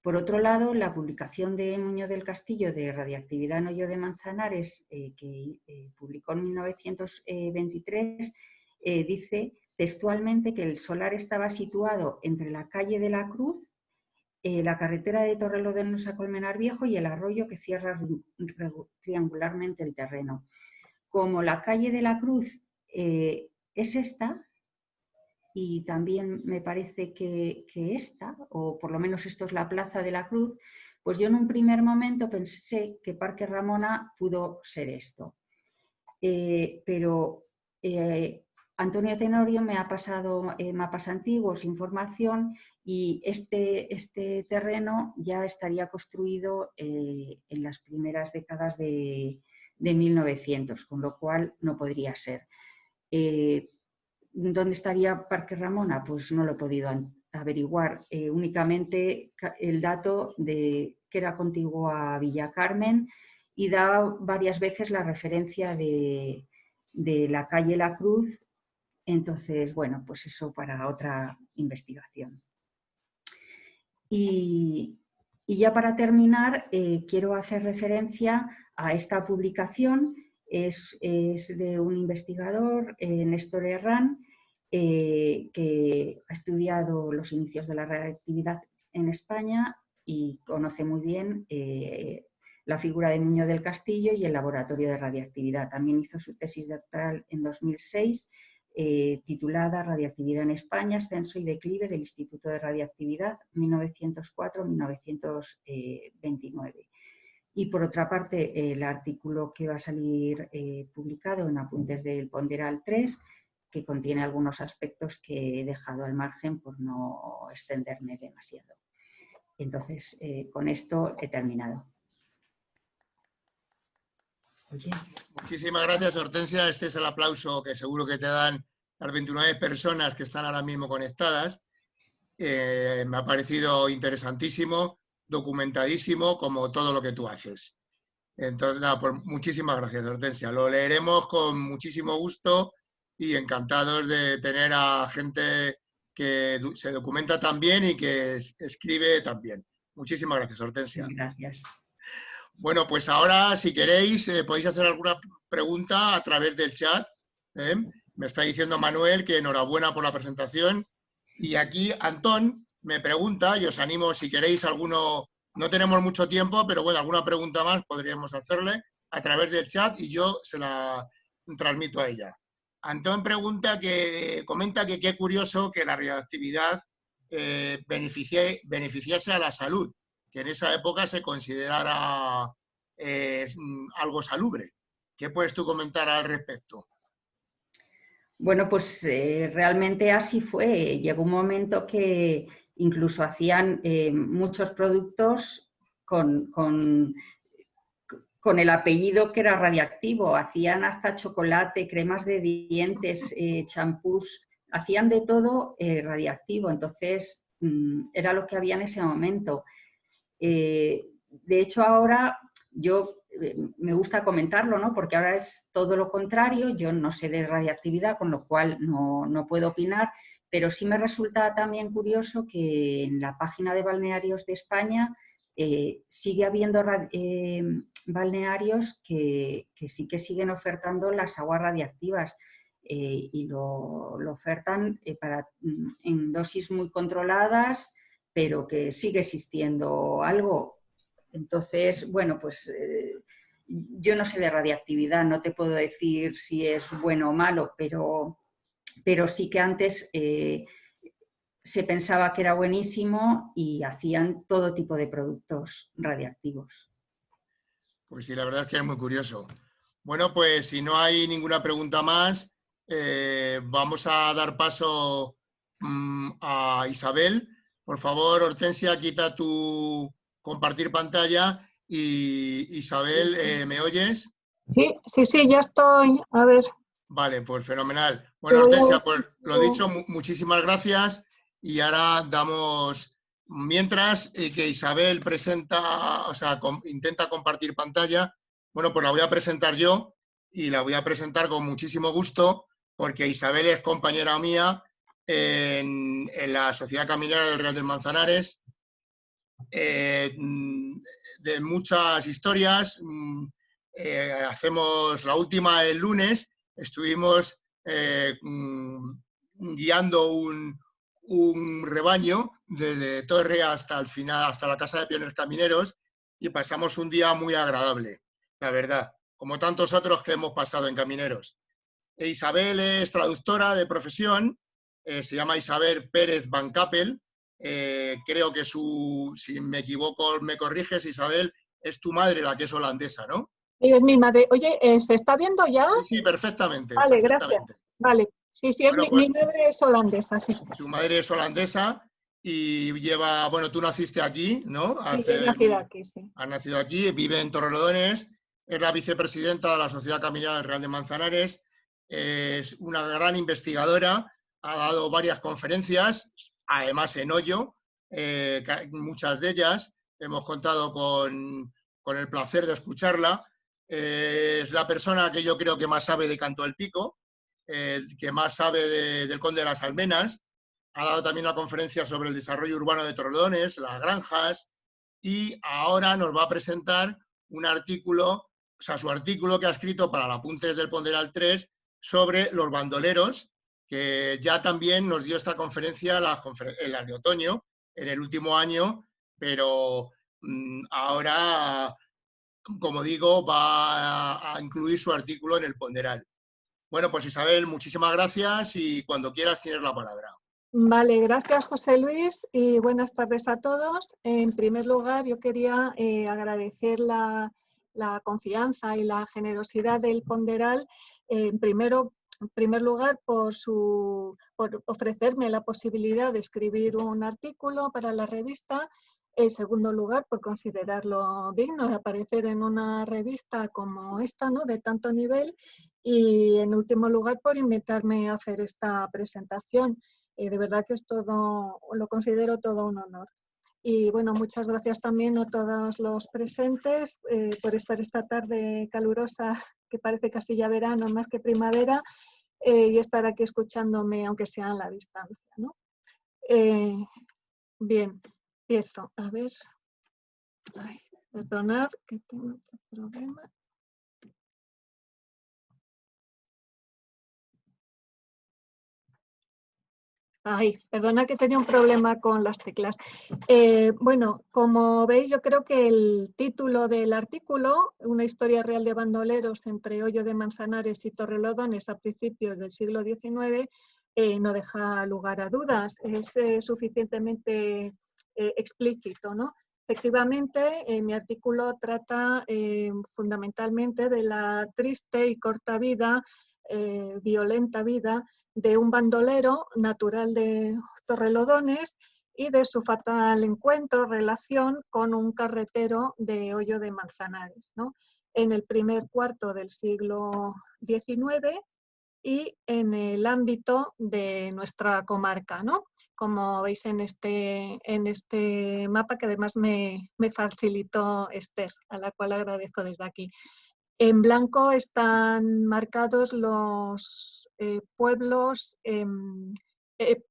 Por otro lado, la publicación de Muñoz del Castillo de Radiactividad en Hoyo de Manzanares, que publicó en 1923, dice textualmente que el solar estaba situado entre la calle de la Cruz, la carretera de Torrelodones a Colmenar Viejo y el arroyo que cierra triangularmente el terreno. Como la calle de la Cruz es esta, y también me parece que esta, o por lo menos esto es la Plaza de la Cruz, pues yo en un primer momento pensé que Parque Ramona pudo ser esto. Pero Antonio Tenorio me ha pasado mapas antiguos, información, y este terreno ya estaría construido en las primeras décadas de 1900, con lo cual no podría ser. ¿Dónde estaría Parque Ramona? Pues no lo he podido averiguar. Únicamente el dato de que era contiguo a Villa Carmen y da varias veces la referencia de la calle La Cruz. Entonces, bueno, pues eso para otra investigación. Y ya para terminar, quiero hacer referencia a esta publicación. Es de un investigador, Néstor Herrán, que ha estudiado los inicios de la radioactividad en España y conoce muy bien la figura de Nuño del Castillo y el Laboratorio de Radiactividad. También hizo su tesis doctoral en 2006, titulada Radiactividad en España, ascenso y declive del Instituto de Radiactividad 1904-1929. Y por otra parte, el artículo que va a salir publicado en Apuntes del Ponderal 3, que contiene algunos aspectos que he dejado al margen por no extenderme demasiado. Entonces, con esto he terminado. Oye. Muchísimas gracias, Hortensia. Este es el aplauso que seguro que te dan las 29 personas que están ahora mismo conectadas. Me ha parecido interesantísimo, documentadísimo, como todo lo que tú haces. Entonces, nada, pues muchísimas gracias, Hortensia. Lo leeremos con muchísimo gusto y encantados de tener a gente que se documenta tan bien y que escribe tan bien. Muchísimas gracias, Hortensia. Gracias. Bueno, pues ahora, si queréis, podéis hacer alguna pregunta a través del chat. Me está diciendo Manuel que enhorabuena por la presentación. Y aquí Antón me pregunta, y os animo, si queréis alguno, no tenemos mucho tiempo, pero bueno, alguna pregunta más podríamos hacerle a través del chat y yo se la transmito a ella. Antón comenta que qué curioso que la radioactividad beneficiase a la salud, que en esa época se considerara algo salubre. ¿Qué puedes tú comentar al respecto? Bueno, pues realmente así fue. Llegó un momento que incluso hacían muchos productos con el apellido que era radiactivo. Hacían hasta chocolate, cremas de dientes, champús, hacían de todo radiactivo. Entonces, era lo que había en ese momento. De hecho, ahora me gusta comentarlo, ¿no? Porque ahora es todo lo contrario. Yo no sé de radiactividad, con lo cual no puedo opinar, pero sí me resulta también curioso que en la página de Balnearios de España sigue habiendo balnearios que sí que siguen ofertando las aguas radiactivas y lo ofertan en dosis muy controladas, pero que sigue existiendo algo. Entonces, bueno, pues yo no sé de radiactividad, no te puedo decir si es bueno o malo, pero sí que antes se pensaba que era buenísimo y hacían todo tipo de productos radiactivos. Pues sí, la verdad es que es muy curioso. Bueno, pues si no hay ninguna pregunta más, vamos a dar paso a Isabel. Por favor, Hortensia, quita tu compartir pantalla. Y Isabel, ¿me oyes? Sí, ya estoy. A ver. Vale, pues fenomenal. Bueno, Hortensia, pues lo dicho, muchísimas gracias. Y ahora damos, mientras que Isabel intenta compartir pantalla, bueno, pues la voy a presentar yo y la voy a presentar con muchísimo gusto porque Isabel es compañera mía en la Sociedad Caminera del Real de Manzanares, de muchas historias. Hacemos la última el lunes, estuvimos guiando un rebaño desde Torre hasta el final, hasta la Casa de Pioneros Camineros, y pasamos un día muy agradable, la verdad, como tantos otros que hemos pasado en Camineros. Isabel es traductora de profesión, se llama Isabel Pérez Van Cappel. Creo que si me equivoco me corriges, Isabel, es tu madre la que es holandesa, ¿no? Es mi madre. Oye, ¿se está viendo ya? Sí, perfectamente. Vale, perfectamente. Gracias. Vale, sí, bueno, mi madre es holandesa, sí. Su madre es holandesa y lleva, bueno, tú naciste aquí, ¿no? Sí, he nacido aquí, sí. Has nacido aquí, vive en Torrelodones, es la vicepresidenta de la Sociedad Caminera del Real de Manzanares, es una gran investigadora, ha dado varias conferencias, además en Hoyo, muchas de ellas, hemos contado con el placer de escucharla. Es la persona que yo creo que más sabe de Canto del Pico, que más sabe del Conde de las Almenas. Ha dado también una conferencia sobre el desarrollo urbano de Torrelodones, las granjas, y ahora nos va a presentar un artículo, su artículo que ha escrito para el Apuntes del Ponderal 3 sobre los bandoleros, que ya también nos dio esta conferencia en las de otoño, en el último año, pero ahora como digo, va a incluir su artículo en el ponderal. Bueno, pues Isabel, muchísimas gracias y cuando quieras tienes la palabra. Vale, gracias José Luis y buenas tardes a todos. En primer lugar, yo quería agradecer la confianza y la generosidad del Ponderal, en primer lugar por ofrecerme la posibilidad de escribir un artículo para la revista. En segundo lugar, por considerarlo digno de aparecer en una revista como esta, ¿no?, de tanto nivel. Y en último lugar, por invitarme a hacer esta presentación. De verdad que es todo, lo considero todo un honor. Y bueno, muchas gracias también a todos los presentes por estar esta tarde calurosa, que parece casi ya verano más que primavera, y estar aquí escuchándome, aunque sea a la distancia, ¿no? Bien, empiezo. A ver. Ay, perdonad que tengo este problema. Ay, perdona que tenía un problema con las teclas. Bueno, como veis, yo creo que el título del artículo, Una historia real de bandoleros entre Hoyo de Manzanares y Torrelodones a principios del siglo XIX, no deja lugar a dudas, es suficientemente explícito, ¿no? Efectivamente, mi artículo trata fundamentalmente de la triste y corta vida, violenta vida, de un bandolero natural de Torrelodones y de su fatal relación con un carretero de Hoyo de Manzanares, ¿no?, en el primer cuarto del siglo XIX y en el ámbito de nuestra comarca, ¿no?, como veis en este mapa que además me facilitó Esther, a la cual agradezco desde aquí. En blanco están marcados los pueblos en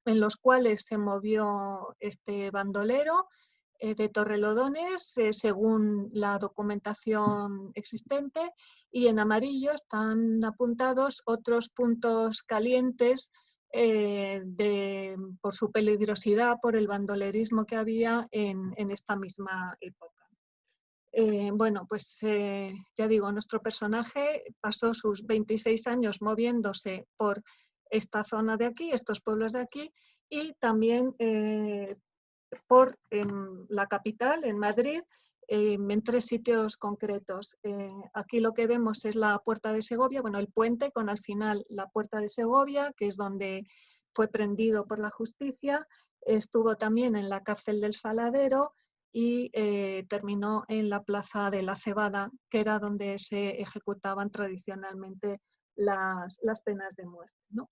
los cuales se movió este bandolero de Torrelodones, según la documentación existente, y en amarillo están apuntados otros puntos calientes por su peligrosidad, por el bandolerismo que había en esta misma época. Bueno, pues ya digo, nuestro personaje pasó sus 26 años moviéndose por esta zona de aquí, estos pueblos de aquí, y también por la capital, en Madrid, en 3 sitios concretos. Aquí lo que vemos es la Puerta de Segovia, bueno, el puente con al final la Puerta de Segovia, que es donde fue prendido por la justicia. Estuvo también en la cárcel del Saladero y terminó en la Plaza de la Cebada, que era donde se ejecutaban tradicionalmente las penas de muerte, ¿no?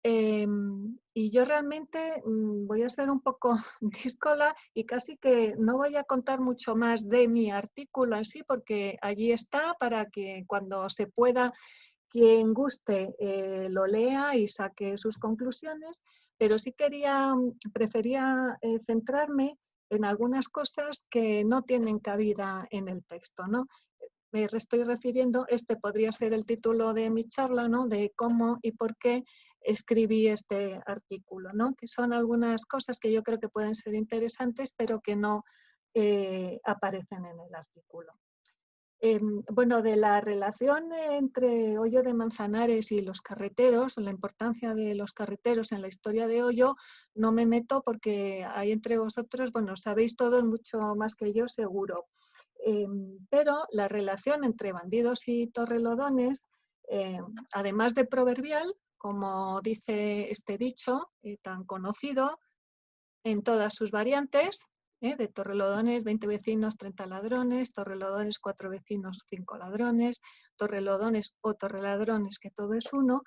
Y yo realmente voy a ser un poco díscola y casi que no voy a contar mucho más de mi artículo en sí, porque allí está para que cuando se pueda, quien guste lo lea y saque sus conclusiones, pero sí prefería centrarme en algunas cosas que no tienen cabida en el texto, ¿no? Me estoy refiriendo, este podría ser el título de mi charla, ¿no?, de cómo y por qué escribí este artículo, ¿no?, que son algunas cosas que yo creo que pueden ser interesantes, pero que no aparecen en el artículo. Bueno, de la relación entre Hoyo de Manzanares y los carreteros, la importancia de los carreteros en la historia de Hoyo, no me meto porque hay entre vosotros, bueno, sabéis todos mucho más que yo seguro. Pero la relación entre bandidos y Torrelodones, además de proverbial, como dice este dicho tan conocido en todas sus variantes, de Torrelodones 20 vecinos, 30 ladrones, Torrelodones 4 vecinos, 5 ladrones, Torrelodones o Torreladrones, que todo es uno,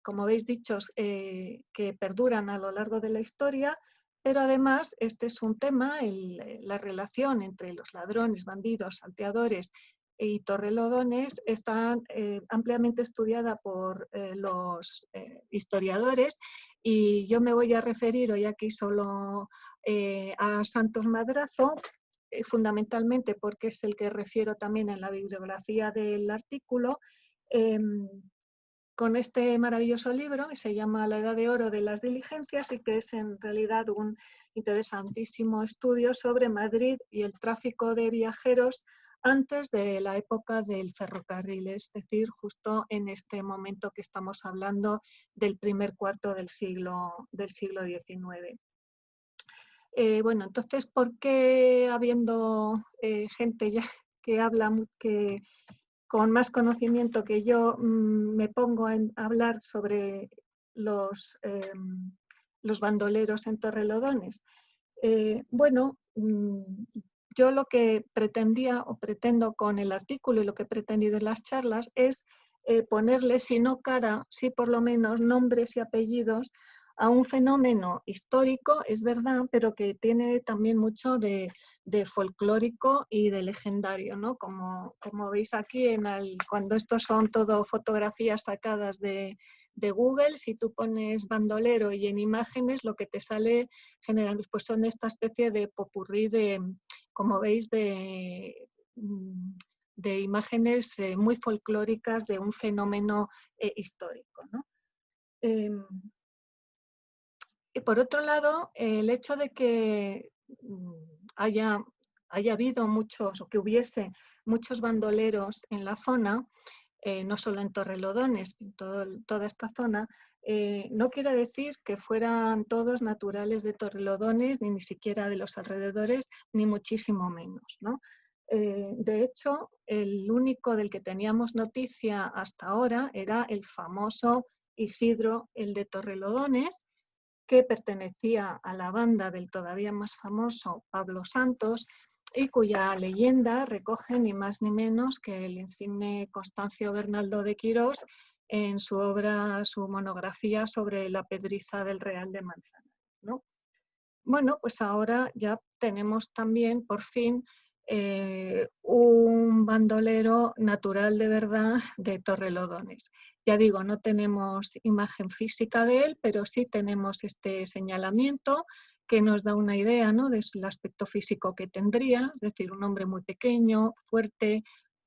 como veis, dichos que perduran a lo largo de la historia, pero además este es un tema, la relación entre los ladrones, bandidos, salteadores y Torrelodones está ampliamente estudiada por los historiadores, y yo me voy a referir hoy aquí solo a Santos Madrazo, fundamentalmente porque es el que refiero también en la bibliografía del artículo, con este maravilloso libro que se llama La Edad de Oro de las Diligencias y que es en realidad un interesantísimo estudio sobre Madrid y el tráfico de viajeros antes de la época del ferrocarril, es decir, justo en este momento que estamos hablando del primer cuarto del siglo XIX. Bueno, entonces, ¿por qué habiendo gente ya que habla con más conocimiento que yo me pongo a hablar sobre los bandoleros en Torrelodones? Bueno, yo lo que pretendía o pretendo con el artículo y lo que he pretendido en las charlas es ponerle, si no cara, sí por lo menos nombres y apellidos a un fenómeno histórico, es verdad, pero que tiene también mucho de folclórico y de legendario, ¿no? Como veis aquí, cuando estos son todo fotografías sacadas de Google, si tú pones bandolero y en imágenes, lo que te sale generalmente pues son esta especie de popurrí como veis, de imágenes muy folclóricas de un fenómeno histórico, ¿no? Y por otro lado, el hecho de que haya habido muchos, o que hubiese muchos bandoleros en la zona, no solo en Torrelodones, en toda esta zona, no quiere decir que fueran todos naturales de Torrelodones, ni siquiera de los alrededores, ni muchísimo menos, ¿no? De hecho, el único del que teníamos noticia hasta ahora era el famoso Isidro, el de Torrelodones, que pertenecía a la banda del todavía más famoso Pablo Santos y cuya leyenda recoge ni más ni menos que el insigne Constancio Bernaldo de Quirós en su obra, su monografía sobre la pedriza del Real de Manzanares, ¿no? Bueno, pues ahora ya tenemos también, por fin, un bandolero natural de verdad de Torrelodones. Ya digo, no tenemos imagen física de él, pero sí tenemos este señalamiento que nos da una idea, ¿no?, del aspecto físico que tendría, es decir, un hombre muy pequeño, fuerte,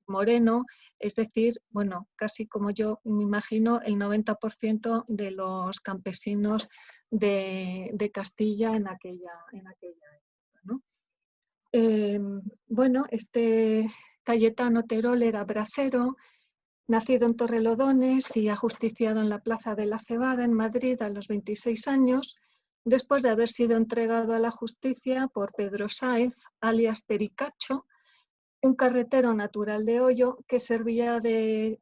moreno, es decir, bueno, casi como yo me imagino el 90% de los campesinos de Castilla en aquella época, ¿no? Bueno, este Cayetano Terol era bracero, nacido en Torrelodones y ajusticiado en la Plaza de la Cebada en Madrid a los 26 años, después de haber sido entregado a la justicia por Pedro Sáez, alias Pericacho, un carretero natural de Hoyo que servía de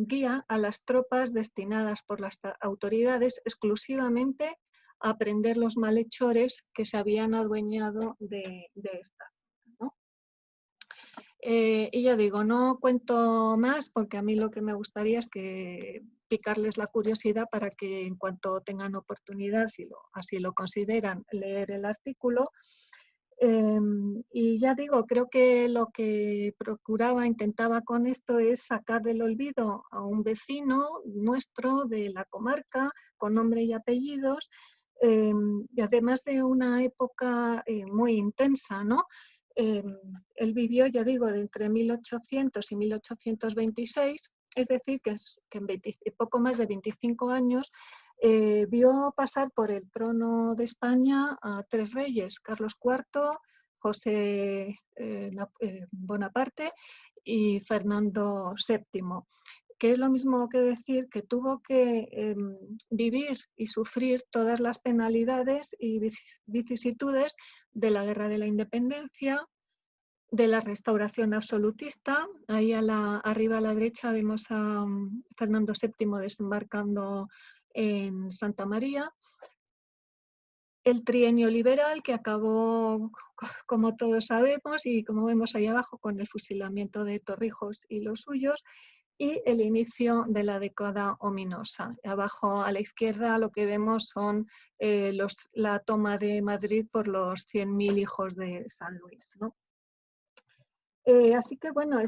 guía a las tropas destinadas por las autoridades exclusivamente a prender los malhechores que se habían adueñado de esta, ¿no? Y ya digo, no cuento más porque a mí lo que me gustaría es que picarles la curiosidad para que en cuanto tengan oportunidad, si así lo consideran, leer el artículo. Y ya digo, creo que lo que intentaba con esto es sacar del olvido a un vecino nuestro de la comarca con nombre y apellidos, y además de una época muy intensa, ¿no? Él vivió, ya digo, de entre 1800 y 1826, es decir, que en poco más de 25 años vio pasar por el trono de España a tres reyes, Carlos IV, José Bonaparte y Fernando VII, que es lo mismo que decir que tuvo que vivir y sufrir todas las penalidades y vicisitudes de la Guerra de la Independencia, de la Restauración absolutista. Ahí arriba a la derecha vemos a Fernando VII desembarcando en Santa María. El trienio liberal, que acabó, como todos sabemos, y como vemos ahí abajo, con el fusilamiento de Torrijos y los suyos, y el inicio de la década ominosa. Abajo a la izquierda lo que vemos son la toma de Madrid por los 100.000 hijos de San Luis, ¿no? Así que bueno,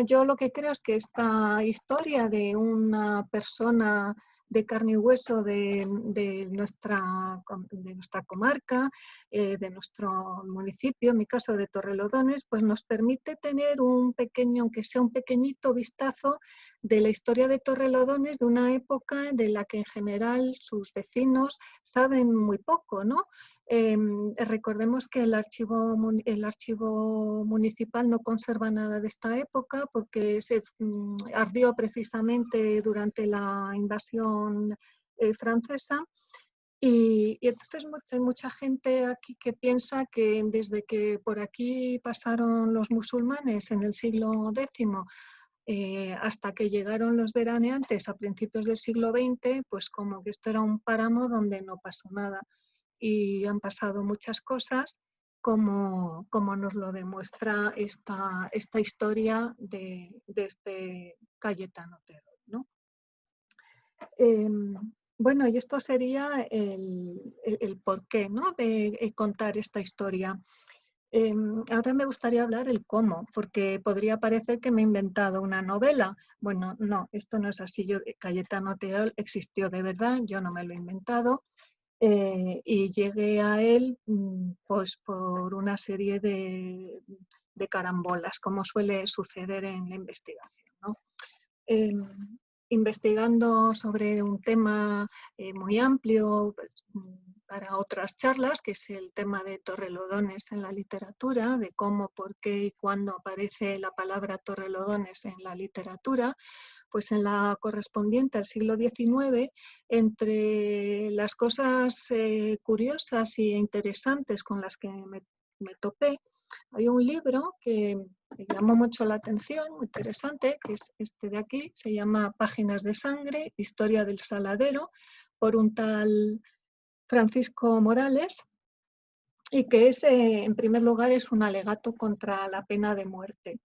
yo lo que creo es que esta historia de una persona de carne y hueso de nuestra comarca, de nuestro municipio, en mi caso de Torrelodones, pues nos permite tener un pequeño, aunque sea un pequeñito vistazo de la historia de Torrelodones, de una época de la que en general sus vecinos saben muy poco, ¿no? Recordemos que el archivo municipal no conserva nada de esta época porque se ardió precisamente durante la invasión francesa. Y entonces hay mucha gente aquí que piensa que desde que por aquí pasaron los musulmanes en el siglo X hasta que llegaron los veraneantes a principios del siglo XX, pues como que esto era un páramo donde no pasó nada. Y han pasado muchas cosas como nos lo demuestra esta historia de este Cayetano Terol, ¿no? Bueno, y esto sería el porqué, ¿no? de contar esta historia. Ahora me gustaría hablar el cómo, porque podría parecer que me he inventado una novela. Bueno, no, esto no es así. Cayetano Terol existió de verdad, yo no me lo he inventado. Y llegué a él pues por una serie de carambolas, como suele suceder en la investigación, ¿no? Investigando sobre un tema muy amplio pues, para otras charlas, que es el tema de Torrelodones en la literatura, de cómo, por qué y cuándo aparece la palabra Torrelodones en la literatura, pues en la correspondiente al siglo XIX, entre las cosas curiosas e interesantes con las que me topé, hay un libro que me llamó mucho la atención, muy interesante, que es este de aquí, se llama Páginas de sangre, historia del Saladero, por un tal Francisco Morales, y que es, en primer lugar, es un alegato contra la pena de muerte.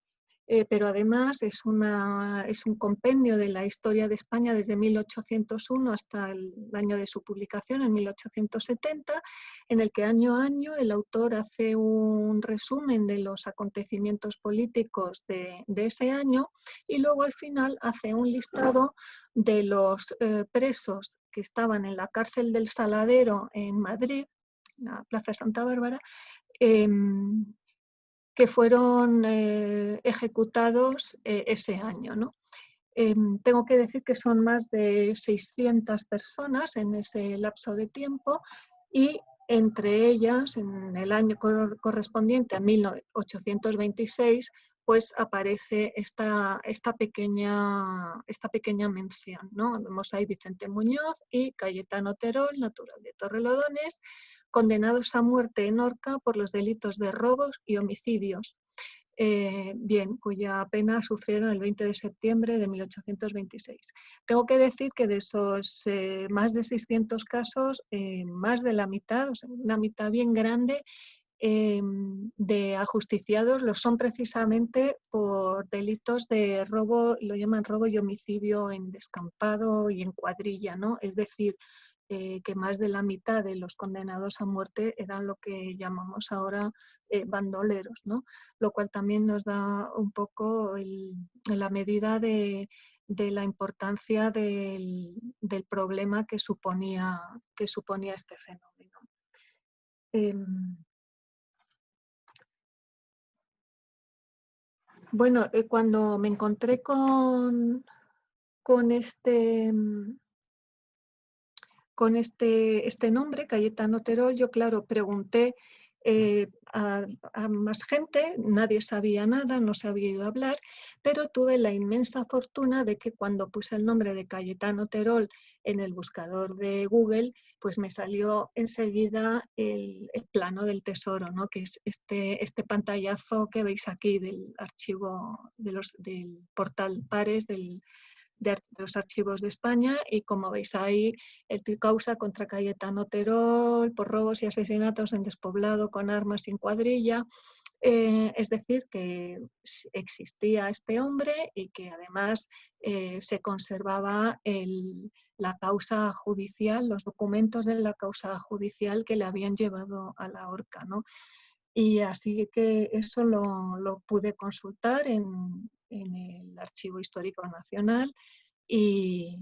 Pero además es un compendio de la historia de España desde 1801 hasta el año de su publicación, en 1870, en el que año a año el autor hace un resumen de los acontecimientos políticos de ese año y luego al final hace un listado de los presos que estaban en la cárcel del Saladero en Madrid, la Plaza Santa Bárbara, que fueron ejecutados ese año, ¿no? Tengo que decir que son más de 600 personas en ese lapso de tiempo y entre ellas, en el año correspondiente a 1826, pues aparece esta pequeña mención, ¿no? Vemos ahí Vicente Muñoz y Cayetano Terol, natural de Torrelodones, condenados a muerte en horca por los delitos de robos y homicidios. Cuya pena sufrieron el 20 de septiembre de 1826. Tengo que decir que de esos más de 600 casos, más de la mitad, o sea, una mitad bien grande, de ajusticiados lo son precisamente por delitos de robo, lo llaman robo y homicidio en descampado y en cuadrilla, ¿no? Es decir, que más de la mitad de los condenados a muerte eran lo que llamamos ahora bandoleros, ¿no? Lo cual también nos da un poco la medida de la importancia del problema que suponía este fenómeno. Bueno, cuando me encontré con este nombre, Cayetano Terol, yo claro, pregunté a más gente, nadie sabía nada, no se había ido a hablar, pero tuve la inmensa fortuna de que cuando puse el nombre de Cayetano Terol en el buscador de Google, pues me salió enseguida el plano del tesoro, ¿no? Que es este pantallazo que veis aquí del archivo del portal Pares de los archivos de España, y como veis ahí, el causa contra Cayetano Terol por robos y asesinatos en despoblado con armas sin cuadrilla. Es decir, que existía este hombre y que además se conservaba la causa judicial, los documentos de la causa judicial que le habían llevado a la horca, ¿no? Y así que eso lo pude consultar en el Archivo Histórico Nacional y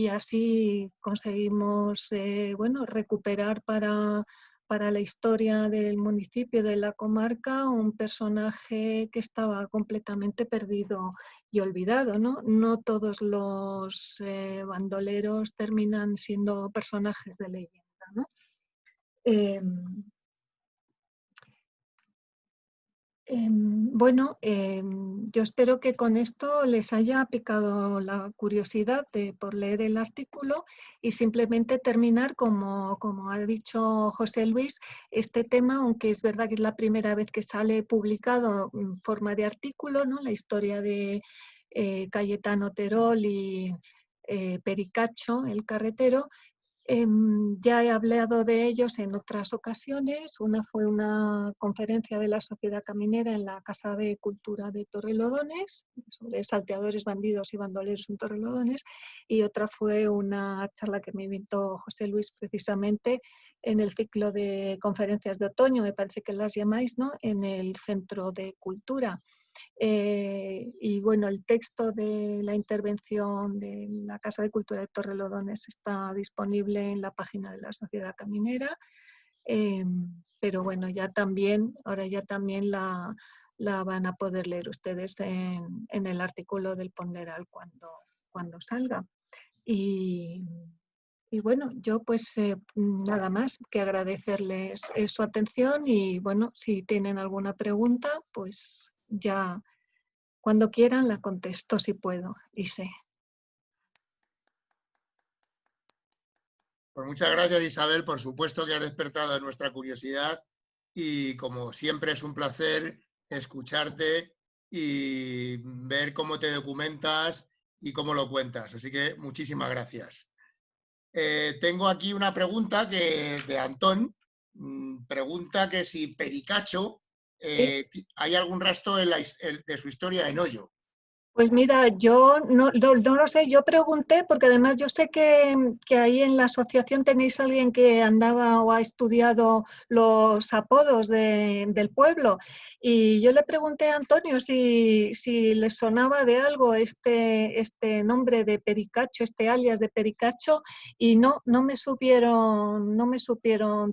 así conseguimos recuperar para para la historia del municipio, de la comarca, un personaje que estaba completamente perdido y olvidado, ¿no? No todos los bandoleros terminan siendo personajes de leyenda, ¿no? Bueno, yo espero que con esto les haya picado la curiosidad por leer el artículo y simplemente terminar, como ha dicho José Luis, este tema, aunque es verdad que es la primera vez que sale publicado en forma de artículo, ¿no? La historia de Cayetano Terol y Pericacho, el carretero. Ya he hablado de ellos en otras ocasiones. Una fue una conferencia de la Sociedad Caminera en la Casa de Cultura de Torrelodones, sobre salteadores, bandidos y bandoleros en Torrelodones, y otra fue una charla que me invitó José Luis precisamente en el ciclo de conferencias de otoño, me parece que las llamáis, ¿no?, en el Centro de Cultura. Y bueno, el texto de la intervención de la Casa de Cultura de Torrelodones está disponible en la página de la Sociedad Caminera, pero bueno, ahora ya también la van a poder leer ustedes en el artículo del Ponderal cuando salga. Y bueno, yo pues nada más que agradecerles su atención y bueno, si tienen alguna pregunta, pues ya cuando quieran la contesto si puedo y sé. Pues muchas gracias, Isabel, por supuesto que has despertado nuestra curiosidad y como siempre es un placer escucharte y ver cómo te documentas y cómo lo cuentas. Así que muchísimas gracias. Tengo aquí una pregunta de Antón. Pregunta que si Pericacho, ¿hay algún rastro de su historia en Ollo? Pues mira, yo no lo sé, yo pregunté porque además yo sé que ahí en la asociación tenéis a alguien que andaba o ha estudiado los apodos del pueblo y yo le pregunté a Antonio si le sonaba de algo este nombre de Pericacho, este alias de Pericacho y no me supieron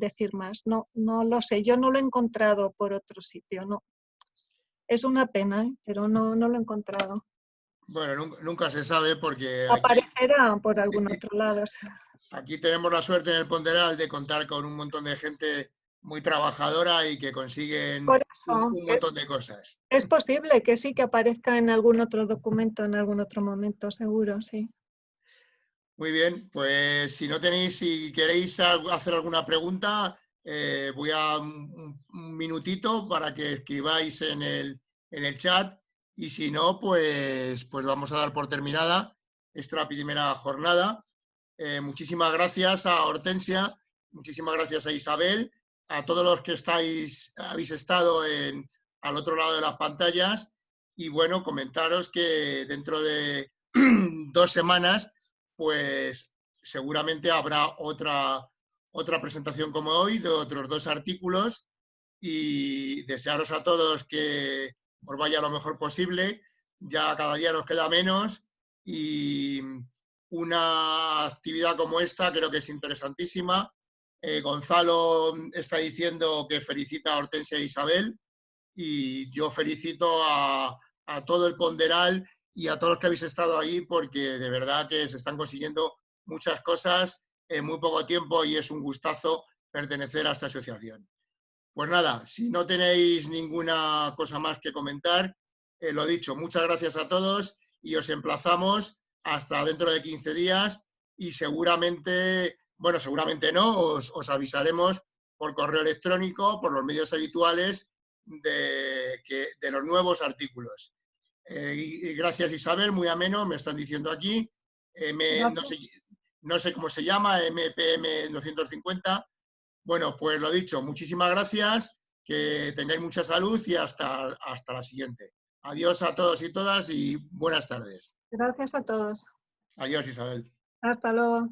decir más, no lo sé, yo no lo he encontrado por otro sitio, no. Es una pena, pero no lo he encontrado. Bueno, nunca se sabe porque aparecerá por algún otro lado. Aquí tenemos la suerte en el Ponderal de contar con un montón de gente muy trabajadora y que consiguen por eso, un montón de cosas. Es posible que sí, que aparezca en algún otro documento, en algún otro momento, seguro, sí. Muy bien, pues si queréis hacer alguna pregunta, voy a un minutito para que escribáis en el chat y si no, pues vamos a dar por terminada esta primera jornada. Muchísimas gracias a Hortensia, muchísimas gracias a Isabel, a todos los que habéis estado al otro lado de las pantallas y bueno, comentaros que dentro de 2 semanas pues seguramente habrá otra presentación como hoy de otros 2 artículos y desearos a todos que os vaya lo mejor posible, ya cada día nos queda menos y una actividad como esta creo que es interesantísima. Gonzalo está diciendo que felicita a Hortensia e Isabel y yo felicito a todo el Ponderal y a todos los que habéis estado ahí porque de verdad que se están consiguiendo muchas cosas en muy poco tiempo y es un gustazo pertenecer a esta asociación. Pues nada, si no tenéis ninguna cosa más que comentar, lo dicho, muchas gracias a todos y os emplazamos hasta dentro de 15 días y seguramente no, os avisaremos por correo electrónico, por los medios habituales de los nuevos artículos. Y gracias Isabel, muy ameno, me están diciendo aquí. No sé cómo se llama, MPM 250. Bueno, pues lo dicho, muchísimas gracias, que tengáis mucha salud y hasta la siguiente. Adiós a todos y todas y buenas tardes. Gracias a todos. Adiós Isabel. Hasta luego.